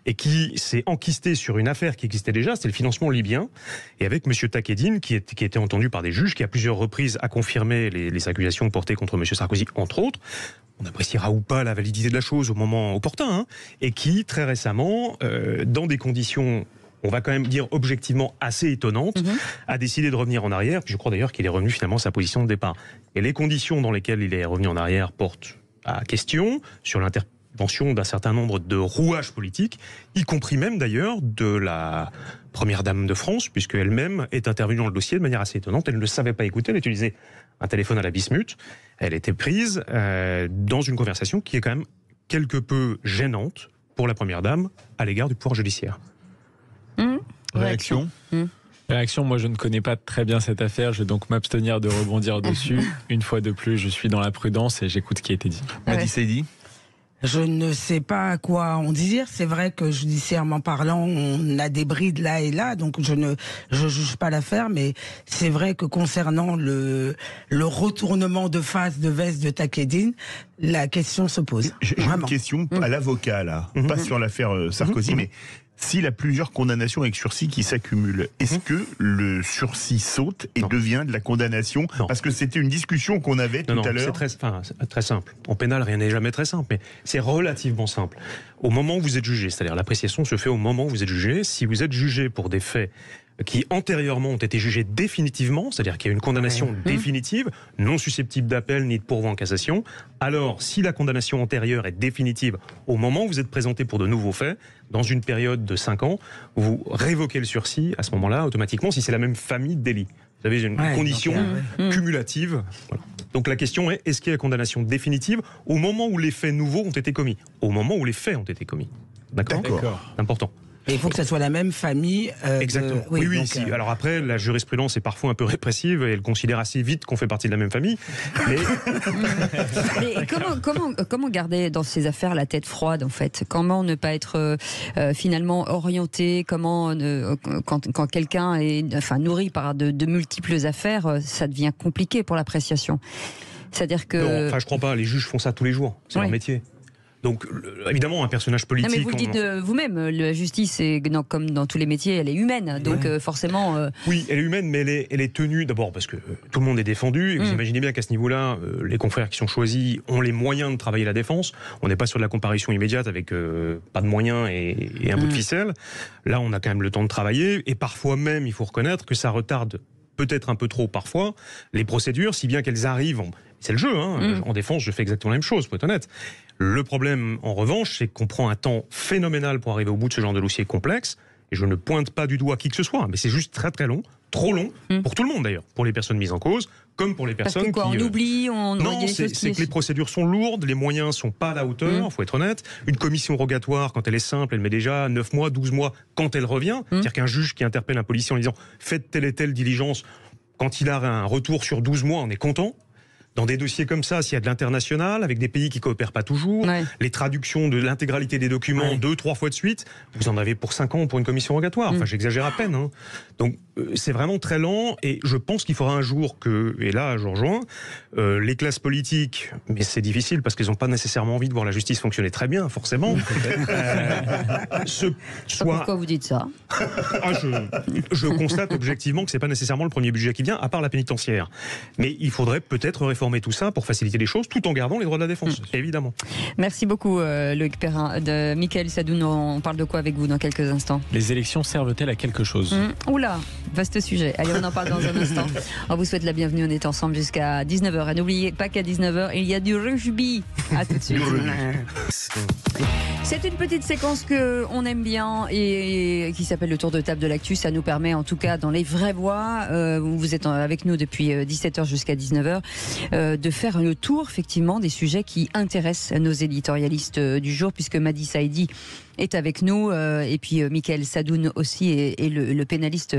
et qui s'est enquistée sur une affaire qui existait déjà, c'est le financement libyen, et avec M. Taqeddine, qui était entendu par des juges, qui à plusieurs reprises a confirmé les accusations portées contre M. Sarkozy, entre autres. On appréciera ou pas la validité de la chose au moment opportun, hein, et qui, très récemment, dans des conditions, on va quand même dire objectivement assez étonnantes, a décidé de revenir en arrière, puis je crois d'ailleurs qu'il est revenu finalement à sa position de départ. Et les conditions dans lesquelles il est revenu en arrière portent à question sur l'intervention d'un certain nombre de rouages politiques, y compris même d'ailleurs de la première dame de France, puisqu'elle-même est intervenue dans le dossier de manière assez étonnante. Elle ne le savait pas écouter, elle utilisait un téléphone à la bismuth. Elle était prise dans une conversation qui est quand même quelque peu gênante pour la première dame à l'égard du pouvoir judiciaire. Réaction. Réaction, moi je ne connais pas très bien cette affaire, je vais donc m'abstenir de rebondir dessus. Une fois de plus, je suis dans la prudence et j'écoute ce qui a été dit. Madi Saïdi. Je ne sais pas à quoi en dire. C'est vrai que judiciairement parlant, on a des brides là et là, donc je juge pas l'affaire, mais c'est vrai que concernant le retournement de face de veste de Taqeddine, la question se pose. J'ai une question à l'avocat là, pas sur l'affaire Sarkozy, mais s'il a plusieurs condamnations avec sursis qui s'accumulent, est-ce que le sursis saute et devient de la condamnation? Parce que c'était une discussion qu'on avait tout à l'heure. C'est très simple. En pénal, rien n'est jamais très simple, mais c'est relativement simple. Au moment où vous êtes jugé, c'est-à-dire l'appréciation se fait au moment où vous êtes jugé. Si vous êtes jugé pour des faits qui antérieurement ont été jugés définitivement, c'est-à-dire qu'il y a une condamnation définitive, non susceptible d'appel ni de pourvoi en cassation, alors si la condamnation antérieure est définitive au moment où vous êtes présenté pour de nouveaux faits, dans une période de 5 ans, vous révoquez le sursis à ce moment-là automatiquement si c'est la même famille de délits. Vous avez une condition cumulative. Voilà. Donc la question est, est-ce qu'il y a condamnation définitive au moment où les faits nouveaux ont été commis? Au moment où les faits ont été commis. D'accord. Important. Et il faut que ça soit la même famille. Exactement. Oui. Alors après, la jurisprudence est parfois un peu répressive et elle considère assez vite qu'on fait partie de la même famille. Mais comment garder dans ces affaires la tête froide en fait? Comment ne pas être finalement orienté? Comment quand quelqu'un est nourri par de multiples affaires, ça devient compliqué pour l'appréciation. C'est-à-dire que. Non, je crois pas. Les juges font ça tous les jours. C'est leur métier. Donc, évidemment, un personnage politique... Non, mais vous le dites vous-même, la justice, comme dans tous les métiers, elle est humaine. Donc, forcément... Oui, elle est humaine, mais elle est tenue, d'abord, parce que tout le monde est défendu. Et vous imaginez bien qu'à ce niveau-là, les confrères qui sont choisis ont les moyens de travailler la défense. On n'est pas sur de la comparution immédiate avec pas de moyens et un bout de ficelle. Là, on a quand même le temps de travailler. Et parfois même, il faut reconnaître que ça retarde peut-être un peu trop parfois les procédures, si bien qu'elles arrivent... C'est le jeu, hein. En défense, je fais exactement la même chose, pour être honnête. Le problème, en revanche, c'est qu'on prend un temps phénoménal pour arriver au bout de ce genre de dossier complexe, et je ne pointe pas du doigt qui que ce soit, mais c'est juste très très long, trop long, pour tout le monde d'ailleurs, pour les personnes mises en cause, comme pour les personnes on oublie, Non, c'est que les procédures sont lourdes, les moyens sont pas à la hauteur, faut être honnête. Une commission rogatoire, quand elle est simple, elle met déjà 9 mois, 12 mois, quand elle revient. C'est-à-dire qu'un juge qui interpelle un policier en disant « faites telle et telle diligence », quand il a un retour sur 12 mois, on est content. Dans des dossiers comme ça, s'il y a de l'international, avec des pays qui coopèrent pas toujours, les traductions de l'intégralité des documents 2-3 fois de suite, vous en avez pour 5 ans pour une commission rogatoire. Enfin, j'exagère à peine. Hein. Donc, c'est vraiment très lent et je pense qu'il faudra un jour que, et là, je rejoins, les classes politiques, mais c'est difficile parce qu'elles n'ont pas nécessairement envie de voir la justice fonctionner très bien, forcément. Pourquoi vous dites ça? Je constate objectivement que c'est pas nécessairement le premier budget qui vient, à part la pénitentiaire. Mais il faudrait peut-être réformer tout ça pour faciliter les choses, tout en gardant les droits de la défense, évidemment. Merci beaucoup, Loïc Perrin. De Michael Sadoun, on parle de quoi avec vous dans quelques instants? Les élections servent-elles à quelque chose? Oula, vaste sujet. Allez, on en parle dans un instant. On vous souhaite la bienvenue, on est ensemble jusqu'à 19h. Et n'oubliez pas qu'à 19h, il y a du rugby. À tout de suite. C'est une petite séquence qu'on aime bien et qui s'appelle le tour de table de l'actu. Ça nous permet, en tout cas, dans les vraies voix, vous êtes avec nous depuis 17h jusqu'à 19h, de faire le tour, effectivement, des sujets qui intéressent nos éditorialistes du jour, puisque Madi Saïdi est avec nous, et puis Mickaël Sadoun aussi, et le pénaliste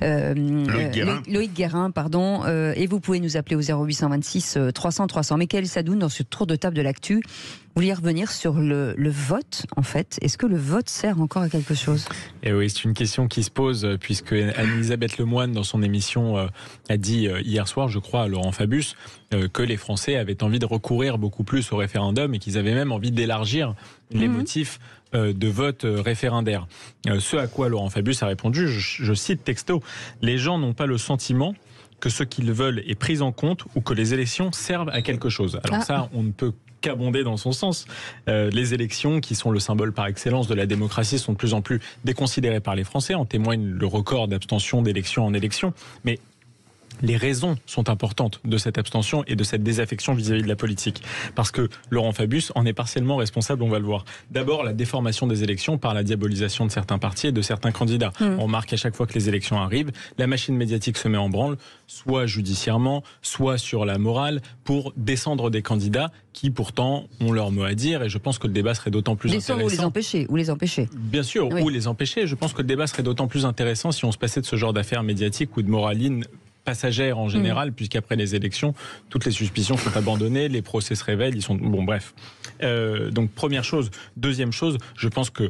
Loïc Guérin, pardon. Et vous pouvez nous appeler au 0826 300 300. Mickaël Sadoun, dans ce tour de table de l'actu, vous vouliez revenir sur le vote, en fait. Est-ce que le vote sert encore à quelque chose ? Et oui, c'est une question qui se pose, puisque Anne-Elisabeth Lemoine, dans son émission, a dit hier soir, je crois, à Laurent Fabius, que les Français avaient envie de recourir beaucoup plus au référendum et qu'ils avaient même envie d'élargir les motifs de vote référendaire. Ce à quoi Laurent Fabius a répondu, je cite texto, « Les gens n'ont pas le sentiment que ce qu'ils veulent est pris en compte ou que les élections servent à quelque chose. » Alors ça, on ne peut qu'abonder dans son sens. Les élections, qui sont le symbole par excellence de la démocratie, sont de plus en plus déconsidérées par les Français. En témoigne le record d'abstention d'élection en élection. Mais les raisons sont importantes de cette abstention et de cette désaffection vis-à-vis de la politique. Parce que Laurent Fabius en est partiellement responsable, on va le voir. D'abord, la déformation des élections par la diabolisation de certains partis et de certains candidats. On remarque à chaque fois que les élections arrivent, la machine médiatique se met en branle, soit judiciairement, soit sur la morale, pour descendre des candidats qui pourtant ont leur mot à dire. Et je pense que le débat serait d'autant plus intéressant. Ou les empêcher. Bien sûr, ou les empêcher. Je pense que le débat serait d'autant plus intéressant si on se passait de ce genre d'affaires médiatiques ou de moraline passagère en général, puisqu'après les élections, toutes les suspicions sont abandonnées, les procès se révèlent, ils sont... Bon, bref. Donc, première chose. Deuxième chose, je pense que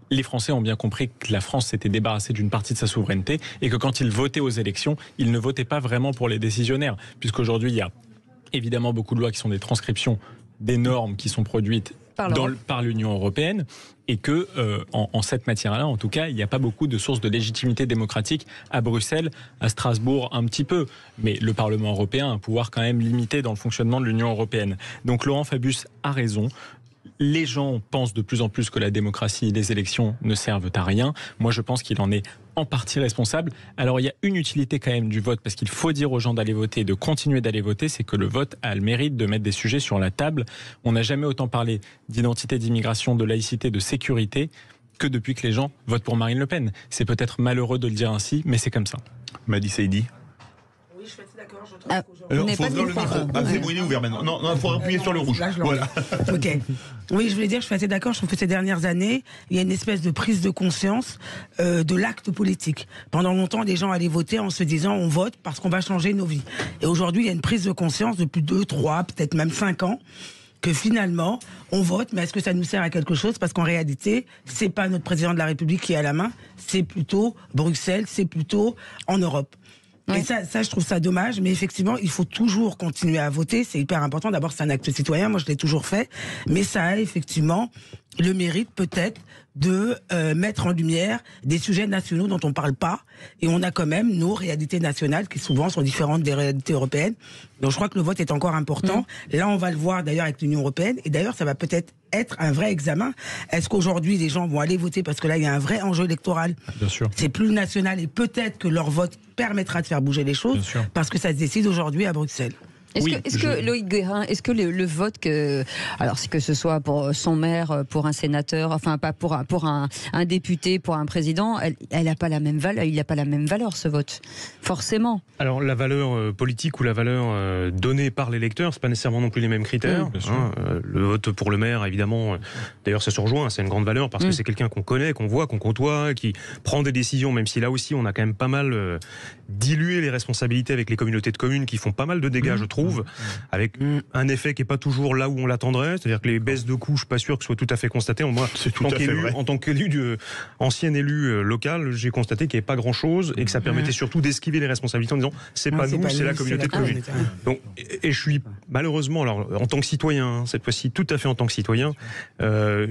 les Français ont bien compris que la France s'était débarrassée d'une partie de sa souveraineté et que quand ils votaient aux élections, ils ne votaient pas vraiment pour les décisionnaires, puisqu'aujourd'hui, il y a évidemment beaucoup de lois qui sont des transcriptions des normes qui sont produites par l'Union européenne, et que en cette matière-là, en tout cas, il n'y a pas beaucoup de sources de légitimité démocratique à Bruxelles, à Strasbourg un petit peu, mais le Parlement européen a un pouvoir quand même limité dans le fonctionnement de l'Union européenne. Donc Laurent Fabius a raison. Les gens pensent de plus en plus que la démocratie et les élections ne servent à rien. Moi, je pense qu'il en est en partie responsable. Alors, il y a une utilité quand même du vote, parce qu'il faut dire aux gens d'aller voter et de continuer d'aller voter, c'est que le vote a le mérite de mettre des sujets sur la table. On n'a jamais autant parlé d'identité, d'immigration, de laïcité, de sécurité que depuis que les gens votent pour Marine Le Pen. C'est peut-être malheureux de le dire ainsi, mais c'est comme ça. Madi Saïdi. Vous n'avez pas de micro. Il est ouvert maintenant. Non, il faut appuyer sur le rouge. Voilà. Ok. Oui, je voulais dire, je suis assez d'accord. Je trouve que ces dernières années, il y a une espèce de prise de conscience de l'acte politique. Pendant longtemps, les gens allaient voter en se disant on vote parce qu'on va changer nos vies. Et aujourd'hui, il y a une prise de conscience depuis 2, 3, peut-être même 5 ans, que finalement, on vote, mais est-ce que ça nous sert à quelque chose ? Parce qu'en réalité, c'est pas notre président de la République qui est à la main, c'est plutôt Bruxelles, c'est plutôt en Europe. Et ça, je trouve ça dommage, mais effectivement, il faut toujours continuer à voter, c'est hyper important. D'abord, c'est un acte citoyen, moi je l'ai toujours fait, mais ça a effectivement le mérite peut-être de mettre en lumière des sujets nationaux dont on parle pas, et on a quand même nos réalités nationales qui souvent sont différentes des réalités européennes. Donc je crois que le vote est encore important. Là, on va le voir d'ailleurs avec l'Union européenne, et d'ailleurs ça va peut-être être un vrai examen. Est-ce qu'aujourd'hui les gens vont aller voter parce que là il y a un vrai enjeu électoral. Bien sûr. C'est plus national, et peut-être que leur vote permettra de faire bouger les choses, parce que ça se décide aujourd'hui à Bruxelles. Est-ce que Loïc Guérin, est-ce que le vote alors c'est que ce soit pour son maire, pour un sénateur, enfin pas pour un député, pour un président, elle a pas la même valeur, il n'a pas la même valeur ce vote, forcément. Alors la valeur politique ou la valeur donnée par l'électeur, c'est pas nécessairement non plus les mêmes critères. Le vote pour le maire, évidemment, d'ailleurs ça se rejoint, c'est une grande valeur parce que c'est quelqu'un qu'on connaît, qu'on voit, qu'on côtoie, qui prend des décisions, même si là aussi on a quand même pas mal dilué les responsabilités avec les communautés de communes qui font pas mal de dégâts, je trouve. Avec un effet qui n'est pas toujours là où on l'attendrait, c'est-à-dire que les baisses de coûts, je ne suis pas sûr que ce soit tout à fait constaté. Moi, en tant qu'élu, ancien élu local, j'ai constaté qu'il n'y avait pas grand-chose et que ça permettait surtout d'esquiver les responsabilités en disant c'est pas nous, c'est la communauté de communes. Donc, et je suis malheureusement, alors en tant que citoyen, cette fois-ci tout à fait en tant que citoyen,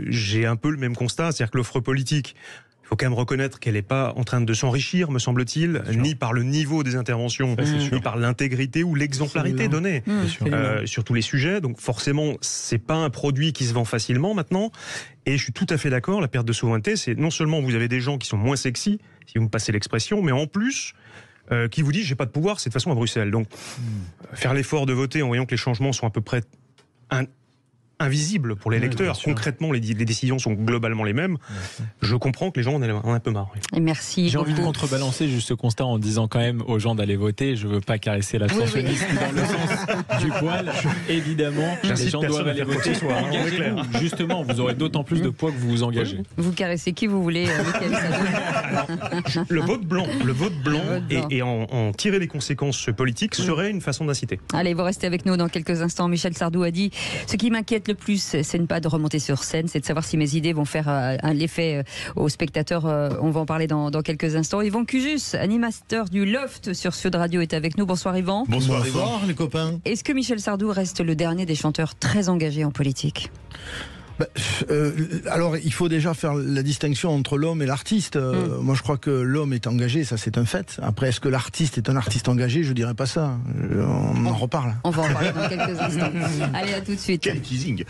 j'ai un peu le même constat, c'est-à-dire que l'offre politique, il faut quand même reconnaître qu'elle n'est pas en train de s'enrichir, me semble-t-il, ni par le niveau des interventions, ni par l'intégrité ou l'exemplarité donnée sur tous les sujets. Donc forcément, c'est pas un produit qui se vend facilement maintenant. Et je suis tout à fait d'accord, la perte de souveraineté, c'est non seulement vous avez des gens qui sont moins sexy, si vous me passez l'expression, mais en plus qui vous disent j'ai pas de pouvoir, c'est de toute façon à Bruxelles. Donc faire l'effort de voter en voyant que les changements sont à peu près invisible pour les lecteurs. Concrètement, les décisions sont globalement les mêmes. Je comprends que les gens en aient un peu marre. Et merci. J'ai envie de contrebalancer juste ce constat en disant quand même aux gens d'aller voter. Je veux pas caresser la chansonniste dans le sens du poil. Évidemment, les gens doivent aller voter. Engagez-vous. Justement, vous aurez d'autant plus de poids que vous vous engagez. Vous caressez qui vous voulez, Mickaël Sadoun. Le vote blanc et en tirer les conséquences politiques serait une façon d'inciter. Allez, vous restez avec nous dans quelques instants. Michel Sardou a dit « Ce qui m'inquiète le plus, c'est ne pas de remonter sur scène, c'est de savoir si mes idées vont faire l'effet aux spectateurs. » On va en parler dans quelques instants. Yvan Cujus, animateur du Loft sur Sud Radio, est avec nous. Bonsoir Yvan. Bonsoir les copains. Est-ce que Michel Sardou reste le dernier des chanteurs très engagés en politique ? Alors, il faut déjà faire la distinction entre l'homme et l'artiste. Moi, je crois que l'homme est engagé, ça c'est un fait. Après, est-ce que l'artiste est un artiste engagé ? Je dirais pas ça. On en reparle. On va en parler dans quelques instants. Allez, à tout de suite. Quel teasing.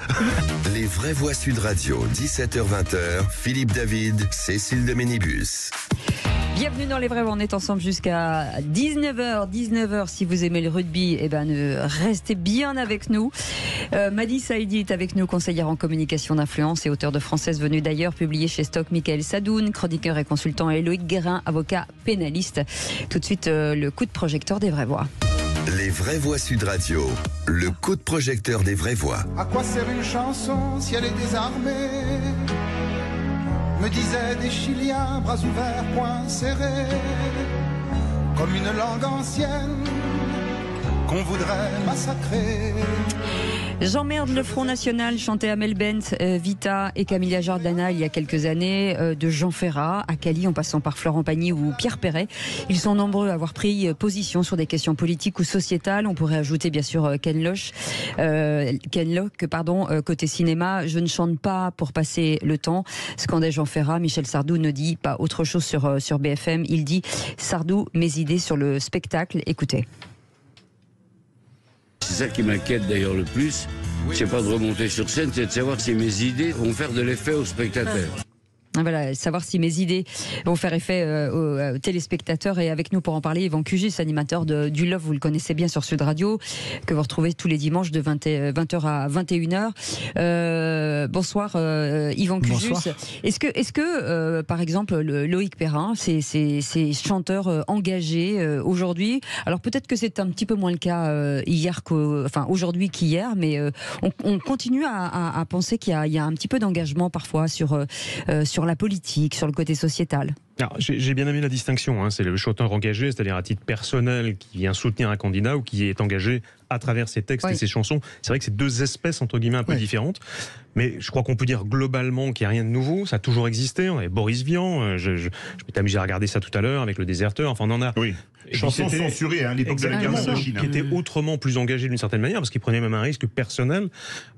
Les vraies voix Sud Radio, 17h-20h, Philippe David, Cécile de Ménibus. Bienvenue dans Les Vrais, on est ensemble jusqu'à 19h. Si vous aimez le rugby, restez bien avec nous. Madi Saïdi est avec nous, conseillère en communication d'influence et auteur de Française venue d'ailleurs, publié chez Stock. Mickaël Sadoun, chroniqueur et consultant, et Loïc Guérin, avocat pénaliste. Tout de suite, le coup de projecteur des vraies voix. Les vraies voix Sud Radio, le coup de projecteur des vraies voix. À quoi sert une chanson si elle est désarmée ? Me disaient des Chiliens, bras ouverts, poings serrés, comme une langue ancienne qu'on voudrait massacrer. J'emmerde le Front National, chantait Amel Bent, Vita et Camilla Jordana il y a quelques années, de Jean Ferrat à Cali en passant par Florent Pagny ou Pierre Perret. Ils sont nombreux à avoir pris position sur des questions politiques ou sociétales. On pourrait ajouter bien sûr Ken Loach, côté cinéma. Je ne chante pas pour passer le temps, scandait Jean Ferrat. Michel Sardou ne dit pas autre chose sur BFM. Il dit Sardou, mes idées sur le spectacle. Écoutez. C'est ça qui m'inquiète d'ailleurs le plus, c'est pas de remonter sur scène, c'est de savoir si mes idées vont faire de l'effet aux spectateurs. Voilà, savoir si mes idées vont faire effet aux téléspectateurs. Et avec nous pour en parler, Yvan Cujus, animateur du Love, vous le connaissez bien sur Sud Radio, que vous retrouvez tous les dimanches de 20h à 21h. Bonsoir Yvan Cujus. Bonsoir. Est-ce que par exemple, Loïc Perrin, ces chanteurs engagés aujourd'hui, alors peut-être que c'est un petit peu moins le cas aujourd'hui qu'hier, mais on continue à penser qu'il y a un petit peu d'engagement parfois sur la politique, sur le côté sociétal. Alors, j'ai bien aimé la distinction, c'est le chanteur engagé, c'est-à-dire à titre personnel qui vient soutenir un candidat ou qui est engagé à travers ses textes et ses chansons. C'est vrai que c'est deux espèces entre guillemets un peu différentes, mais je crois qu'on peut dire globalement qu'il n'y a rien de nouveau, ça a toujours existé. On avait Boris Vian, je m'étais amusé à regarder ça tout à l'heure avec Le Déserteur, enfin on en a... Oui. Chanson censurée à l'époque de la guerre d'Indochine. Qui était autrement plus engagé d'une certaine manière, parce qu'il prenait même un risque personnel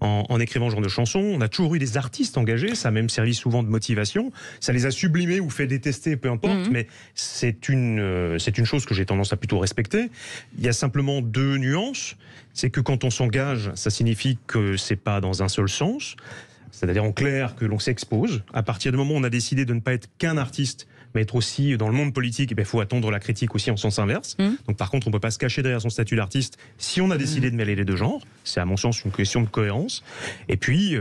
en écrivant ce genre de chansons. On a toujours eu des artistes engagés, ça a même servi souvent de motivation. Ça les a sublimés ou fait détester, peu importe, mais c'est une chose que j'ai tendance à plutôt respecter. Il y a simplement deux nuances. C'est que quand on s'engage, ça signifie que c'est pas dans un seul sens. C'est-à-dire en clair que l'on s'expose. À partir du moment où on a décidé de ne pas être qu'un artiste, mais être aussi dans le monde politique, il faut attendre la critique aussi en sens inverse. Donc par contre, on ne peut pas se cacher derrière son statut d'artiste si on a décidé de mêler les deux genres. C'est à mon sens une question de cohérence. Et puis,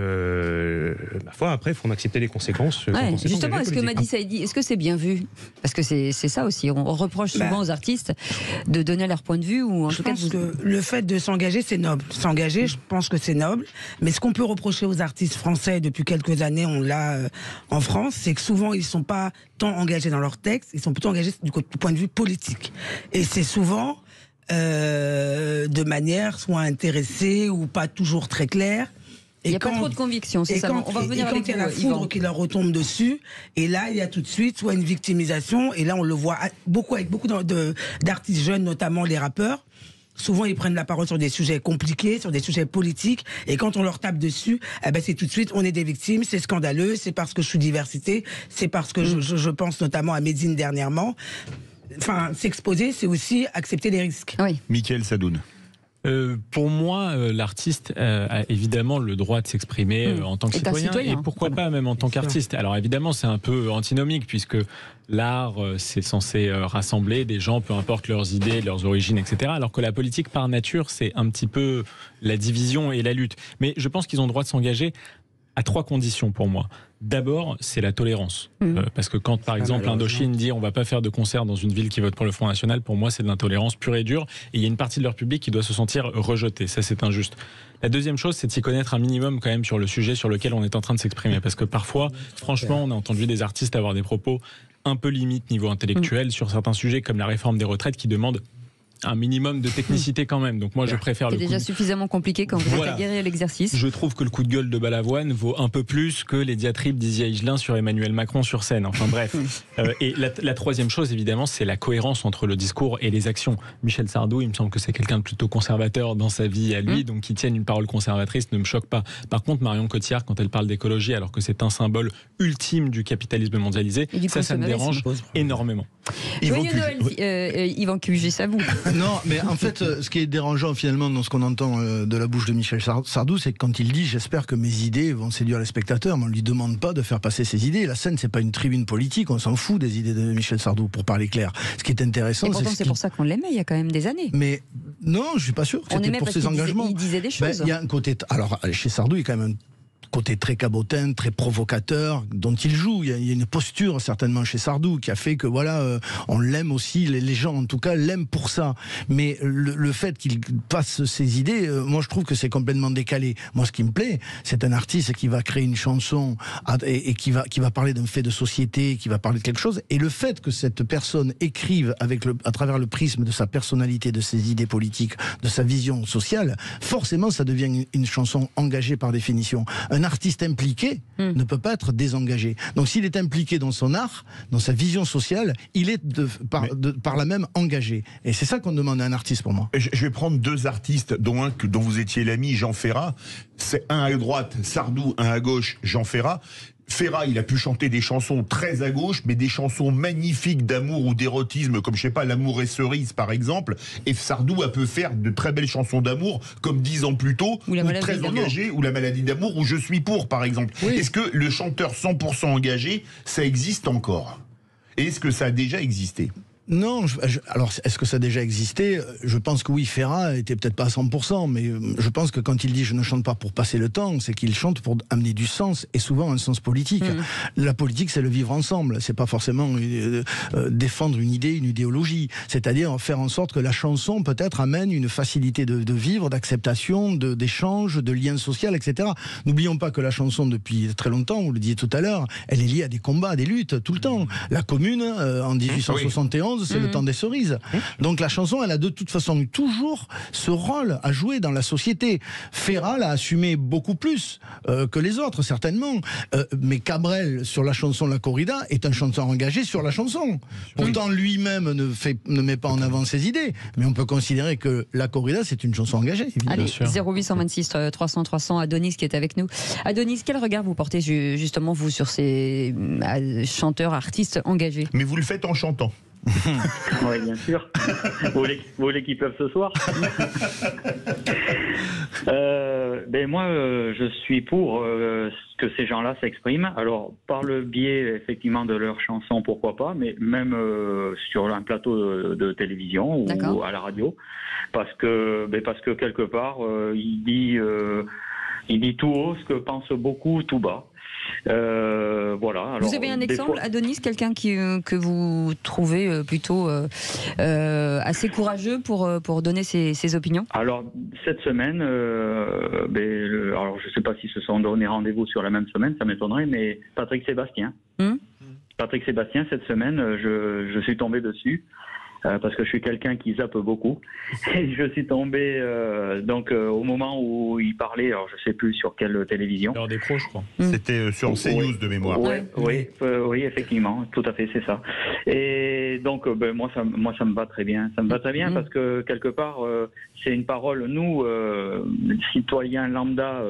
après, il faut en accepter les conséquences. Justement, est-ce que Madi Saïdi, est-ce que c'est bien vu ? Parce que c'est ça aussi. On reproche souvent aux artistes de donner leur point de vue. Ou en tout cas, que le fait de s'engager, c'est noble. S'engager, je pense que c'est noble. Mais ce qu'on peut reprocher aux artistes français depuis quelques années, on l'a en France, c'est que souvent, ils ne sont pas tant engagés dans leurs textes, ils sont plutôt engagés du point de vue politique. Et c'est souvent de manière soit intéressée ou pas toujours très claire. Il n'y a pas trop de conviction, c'est ça. On va revenir avec il y a la foudre qui leur retombe dessus, et là, il y a tout de suite soit une victimisation, et là, on le voit beaucoup avec beaucoup d'artistes jeunes, notamment les rappeurs. Souvent, ils prennent la parole sur des sujets compliqués, sur des sujets politiques, et quand on leur tape dessus, c'est tout de suite, on est des victimes, c'est scandaleux, c'est parce que je suis diversité, c'est parce que je pense notamment à Médine dernièrement. Enfin, s'exposer, c'est aussi accepter les risques. Oui. Mickaël Sadoun. Pour moi, l'artiste a évidemment le droit de s'exprimer en tant que citoyen, et pourquoi pas même en tant qu'artiste. Alors évidemment, c'est un peu antinomique, puisque l'art, c'est censé rassembler des gens, peu importe leurs idées, leurs origines, etc. Alors que la politique, par nature, c'est un petit peu la division et la lutte. Mais je pense qu'ils ont le droit de s'engager à 3 conditions pour moi. D'abord, c'est la tolérance. Parce que quand, par exemple, Indochine dit on va pas faire de concert dans une ville qui vote pour le Front National, pour moi, c'est de l'intolérance pure et dure. Et il y a une partie de leur public qui doit se sentir rejetée. Ça, c'est injuste. La deuxième chose, c'est de s'y connaître un minimum quand même sur le sujet sur lequel on est en train de s'exprimer. Parce que parfois, franchement, on a entendu des artistes avoir des propos un peu limite niveau intellectuel sur certains sujets comme la réforme des retraites qui demandent un minimum de technicité quand même. Donc moi je préfère le coup. C'est déjà suffisamment compliqué quand vous êtes aguerri à l'exercice. Je trouve que le coup de gueule de Balavoine vaut un peu plus que les diatribes d'Isia Higelin sur Emmanuel Macron sur scène. Enfin bref. Et la troisième chose évidemment, c'est la cohérence entre le discours et les actions. Michel Sardou, il me semble que c'est quelqu'un de plutôt conservateur dans sa vie à lui, donc qui tienne une parole conservatrice ne me choque pas. Par contre, Marion Cotillard, quand elle parle d'écologie, alors que c'est un symbole ultime du capitalisme mondialisé, ça me dérange énormément. Joyeux Noël, Yvan Cuges, à vous. Non, mais en fait, ce qui est dérangeant finalement dans ce qu'on entend de la bouche de Michel Sardou, c'est que quand il dit « j'espère que mes idées vont séduire les spectateurs », mais on ne lui demande pas de faire passer ses idées. La scène, c'est pas une tribune politique, on s'en fout des idées de Michel Sardou, pour parler clair. Ce qui est intéressant, c'est pour ça qu'on l'aimait il y a quand même des années. Mais non, je suis pas sûr que c'était pour ses engagements. Il disait des choses. Il y a un côté... Alors, chez Sardou, il y a quand même un côté très cabotin, très provocateur, dont il joue. Il y a une posture certainement chez Sardou qui a fait que voilà, on l'aime aussi, les gens en tout cas l'aiment pour ça. Mais le fait qu'il passe ses idées, moi je trouve que c'est complètement décalé. Moi ce qui me plaît, c'est un artiste qui va créer une chanson et qui va parler d'un fait de société, qui va parler de quelque chose. Et le fait que cette personne écrive à travers le prisme de sa personnalité, de ses idées politiques, de sa vision sociale, forcément ça devient une chanson engagée par définition. Un artiste impliqué ne peut pas être désengagé. Donc s'il est impliqué dans son art, dans sa vision sociale, il est par là même engagé. Et c'est ça qu'on demande à un artiste pour moi. Je vais prendre 2 artistes, dont un dont vous étiez l'ami, Jean Ferrat. C'est un à droite, Sardou, un à gauche, Jean Ferrat. Ferrat, il a pu chanter des chansons très à gauche, mais des chansons magnifiques d'amour ou d'érotisme, comme je sais pas, L'amour et cerise par exemple. Et Sardou a pu faire de très belles chansons d'amour, comme 10 ans plus tôt, ou très engagé, ou La maladie d'amour, ou Je suis pour par exemple. Oui. Est-ce que le chanteur 100% engagé, ça existe encore? Et est-ce que ça a déjà existé? Non, alors est-ce que ça a déjà existé? Je pense que oui, Ferrat était peut-être pas à 100%, mais je pense que quand il dit « je ne chante pas pour passer le temps », c'est qu'il chante pour amener du sens, et souvent un sens politique. La politique, c'est le vivre ensemble, c'est pas forcément défendre une idée, une idéologie, c'est-à-dire faire en sorte que la chanson peut-être amène une facilité de vivre, d'acceptation, d'échange, de lien social, etc. N'oublions pas que la chanson, depuis très longtemps, vous le disiez tout à l'heure, elle est liée à des combats, à des luttes, tout le temps. La Commune, en 1871, c'est le temps des cerises. Donc la chanson, elle a de toute façon toujours ce rôle à jouer dans la société. Ferrat l'a assumé beaucoup plus que les autres, certainement. Mais Cabrel, sur la chanson La Corrida, est un chanteur engagé sur la chanson. Pourtant, lui-même ne met pas en avant ses idées. Mais on peut considérer que La Corrida, c'est une chanson engagée, évidemment. Allez, 0826 300 300, Adonis qui est avec nous. Adonis, quel regard vous portez justement, vous, sur ces chanteurs, artistes engagés? Mais vous le faites en chantant. Oui, bien sûr. Vous voulez qu'ils peuvent ce soir? Moi, je suis pour que ces gens-là s'expriment. Alors, par le biais, effectivement, de leurs chansons, pourquoi pas, mais même sur un plateau de télévision ou à la radio. Parce que quelque part, il dit tout haut ce que pensent beaucoup tout bas. Voilà. Alors, vous avez un exemple, Adonis, quelqu'un que vous trouvez plutôt assez courageux pour donner ses opinions? Alors, cette semaine, alors je ne sais pas s'ils se sont donné rendez-vous sur la même semaine, ça m'étonnerait, mais Patrick Sébastien. Patrick Sébastien, cette semaine, je suis tombé dessus. Parce que je suis quelqu'un qui zappe beaucoup. Et je suis tombé au moment où il parlait, alors je sais plus sur quelle télévision. L'heure des pros, je crois. C'était sur CNews de mémoire. Oui, effectivement, tout à fait, c'est ça. Et donc, moi, ça me va très bien. Ça me va très bien parce que quelque part, c'est une parole. Nous, citoyens lambda,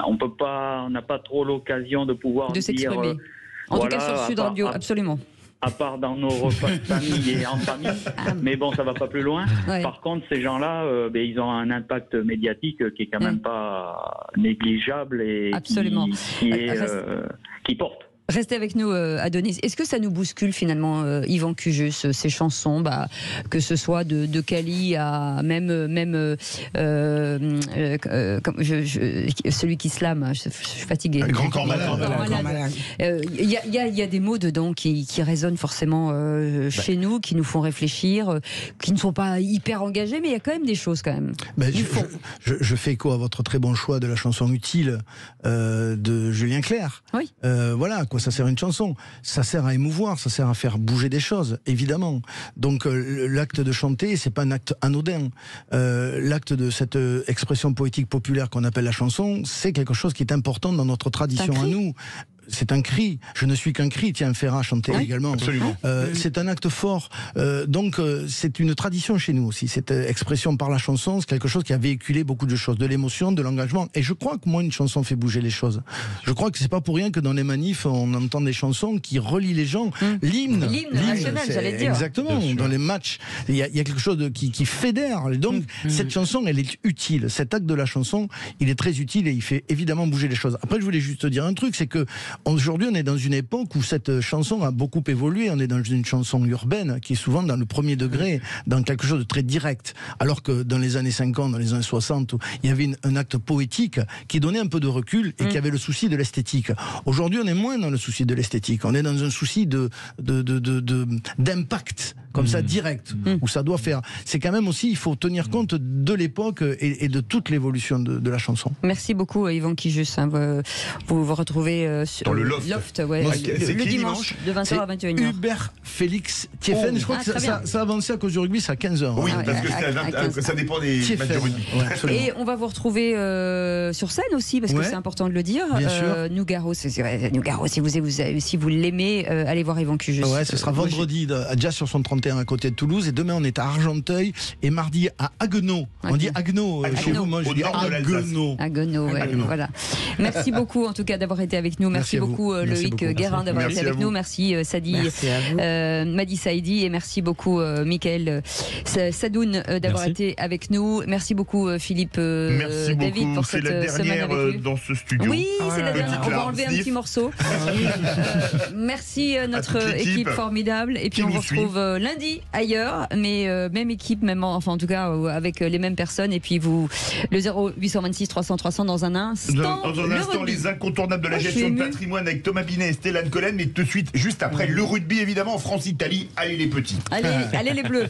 on n'a pas trop l'occasion de pouvoir de s'exprimer. En tout cas sur Sud Radio, absolument. à part dans nos repas de famille et en famille. Mais bon, ça va pas plus loin. Ouais. Par contre, ces gens-là, ils ont un impact médiatique qui est quand même pas négligeable et Absolument. qui porte. Restez avec nous, Adonis. Est-ce que ça nous bouscule finalement, Yvan Cujus, ces chansons, que ce soit de Kali à même celui qui slame, je suis fatiguée. Grand corps malade. Il y a des mots dedans qui résonnent forcément chez nous, qui nous font réfléchir, qui ne sont pas hyper engagés, mais il y a quand même des choses quand même. Je fais écho à votre très bon choix de la chanson Utile de Julien Clerc. Oui. Voilà, à quoi ça sert une chanson? Ça sert à émouvoir, ça sert à faire bouger des choses, évidemment. Donc l'acte de chanter, c'est pas un acte anodin. L'acte de cette expression poétique populaire qu'on appelle la chanson, c'est quelque chose qui est important dans notre tradition à nous. C'est un cri. Je ne suis qu'un cri. Tiens, Ferrat chantait également. Absolument. C'est un acte fort. Donc, c'est une tradition chez nous aussi. Cette expression par la chanson, c'est quelque chose qui a véhiculé beaucoup de choses, de l'émotion, de l'engagement. Et je crois que moi, une chanson fait bouger les choses. Je crois que c'est pas pour rien que dans les manifs, on entend des chansons qui relient les gens. L'hymne national, j'allais dire. Exactement. Dans les matchs, il y a quelque chose qui fédère. Et donc, cette chanson, elle est utile. Cet acte de la chanson, il est très utile et il fait évidemment bouger les choses. Après, je voulais juste te dire un truc, c'est que aujourd'hui, on est dans une époque où cette chanson a beaucoup évolué. On est dans une chanson urbaine qui est souvent dans le premier degré, dans quelque chose de très direct. Alors que dans les années 50, dans les années 60, il y avait un acte poétique qui donnait un peu de recul et qui avait le souci de l'esthétique. Aujourd'hui, on est moins dans le souci de l'esthétique. On est dans un souci d'impact, comme ça, direct, où ça doit faire. C'est quand même aussi, il faut tenir compte de l'époque et de toute l'évolution de la chanson. Merci beaucoup, Yvan Cujus. Vous vous retrouvez sur dans le loft. Le dimanche de 20h à 21h. Hubert Félix Thieffen, je crois que ça a avancé à cause du rugby, c'est à 15h. Oui, parce que ça dépend des matchs de rugby. Et on va vous retrouver sur scène aussi, parce que c'est important de le dire. Nougaro, Nougaro, si vous l'aimez, allez voir Yvan Cujus. Ouais, ce sera vendredi à Jazz sur son 31 à côté de Toulouse, et demain on est à Argenteuil, et mardi à Haguenau. On dit Haguenau chez vous, moi je dis Haguenau. Haguenau, voilà. Merci beaucoup en tout cas d'avoir été avec nous. Merci beaucoup Loïc Guérin d'avoir été avec nous. Merci Sadi Madi Saïdi, et merci beaucoup Mickaël Sadoun d'avoir été avec nous. Merci beaucoup Philippe David pour cette semaine avec nous. Dans ce studio. Oui, c'est la dernière. On va enlever un petit morceau. Merci notre équipe formidable, et puis on vous retrouve lundi ailleurs, mais même équipe, en tout cas avec les mêmes personnes, et puis vous le 0826 300 300 dans un instant. Dans un instant, les incontournables de la gestion de patrimoine avec Thomas Binet et Stéphane Collen, mais tout de suite, juste après le rugby évidemment, France-Italie. Allez les petits. Allez les bleus.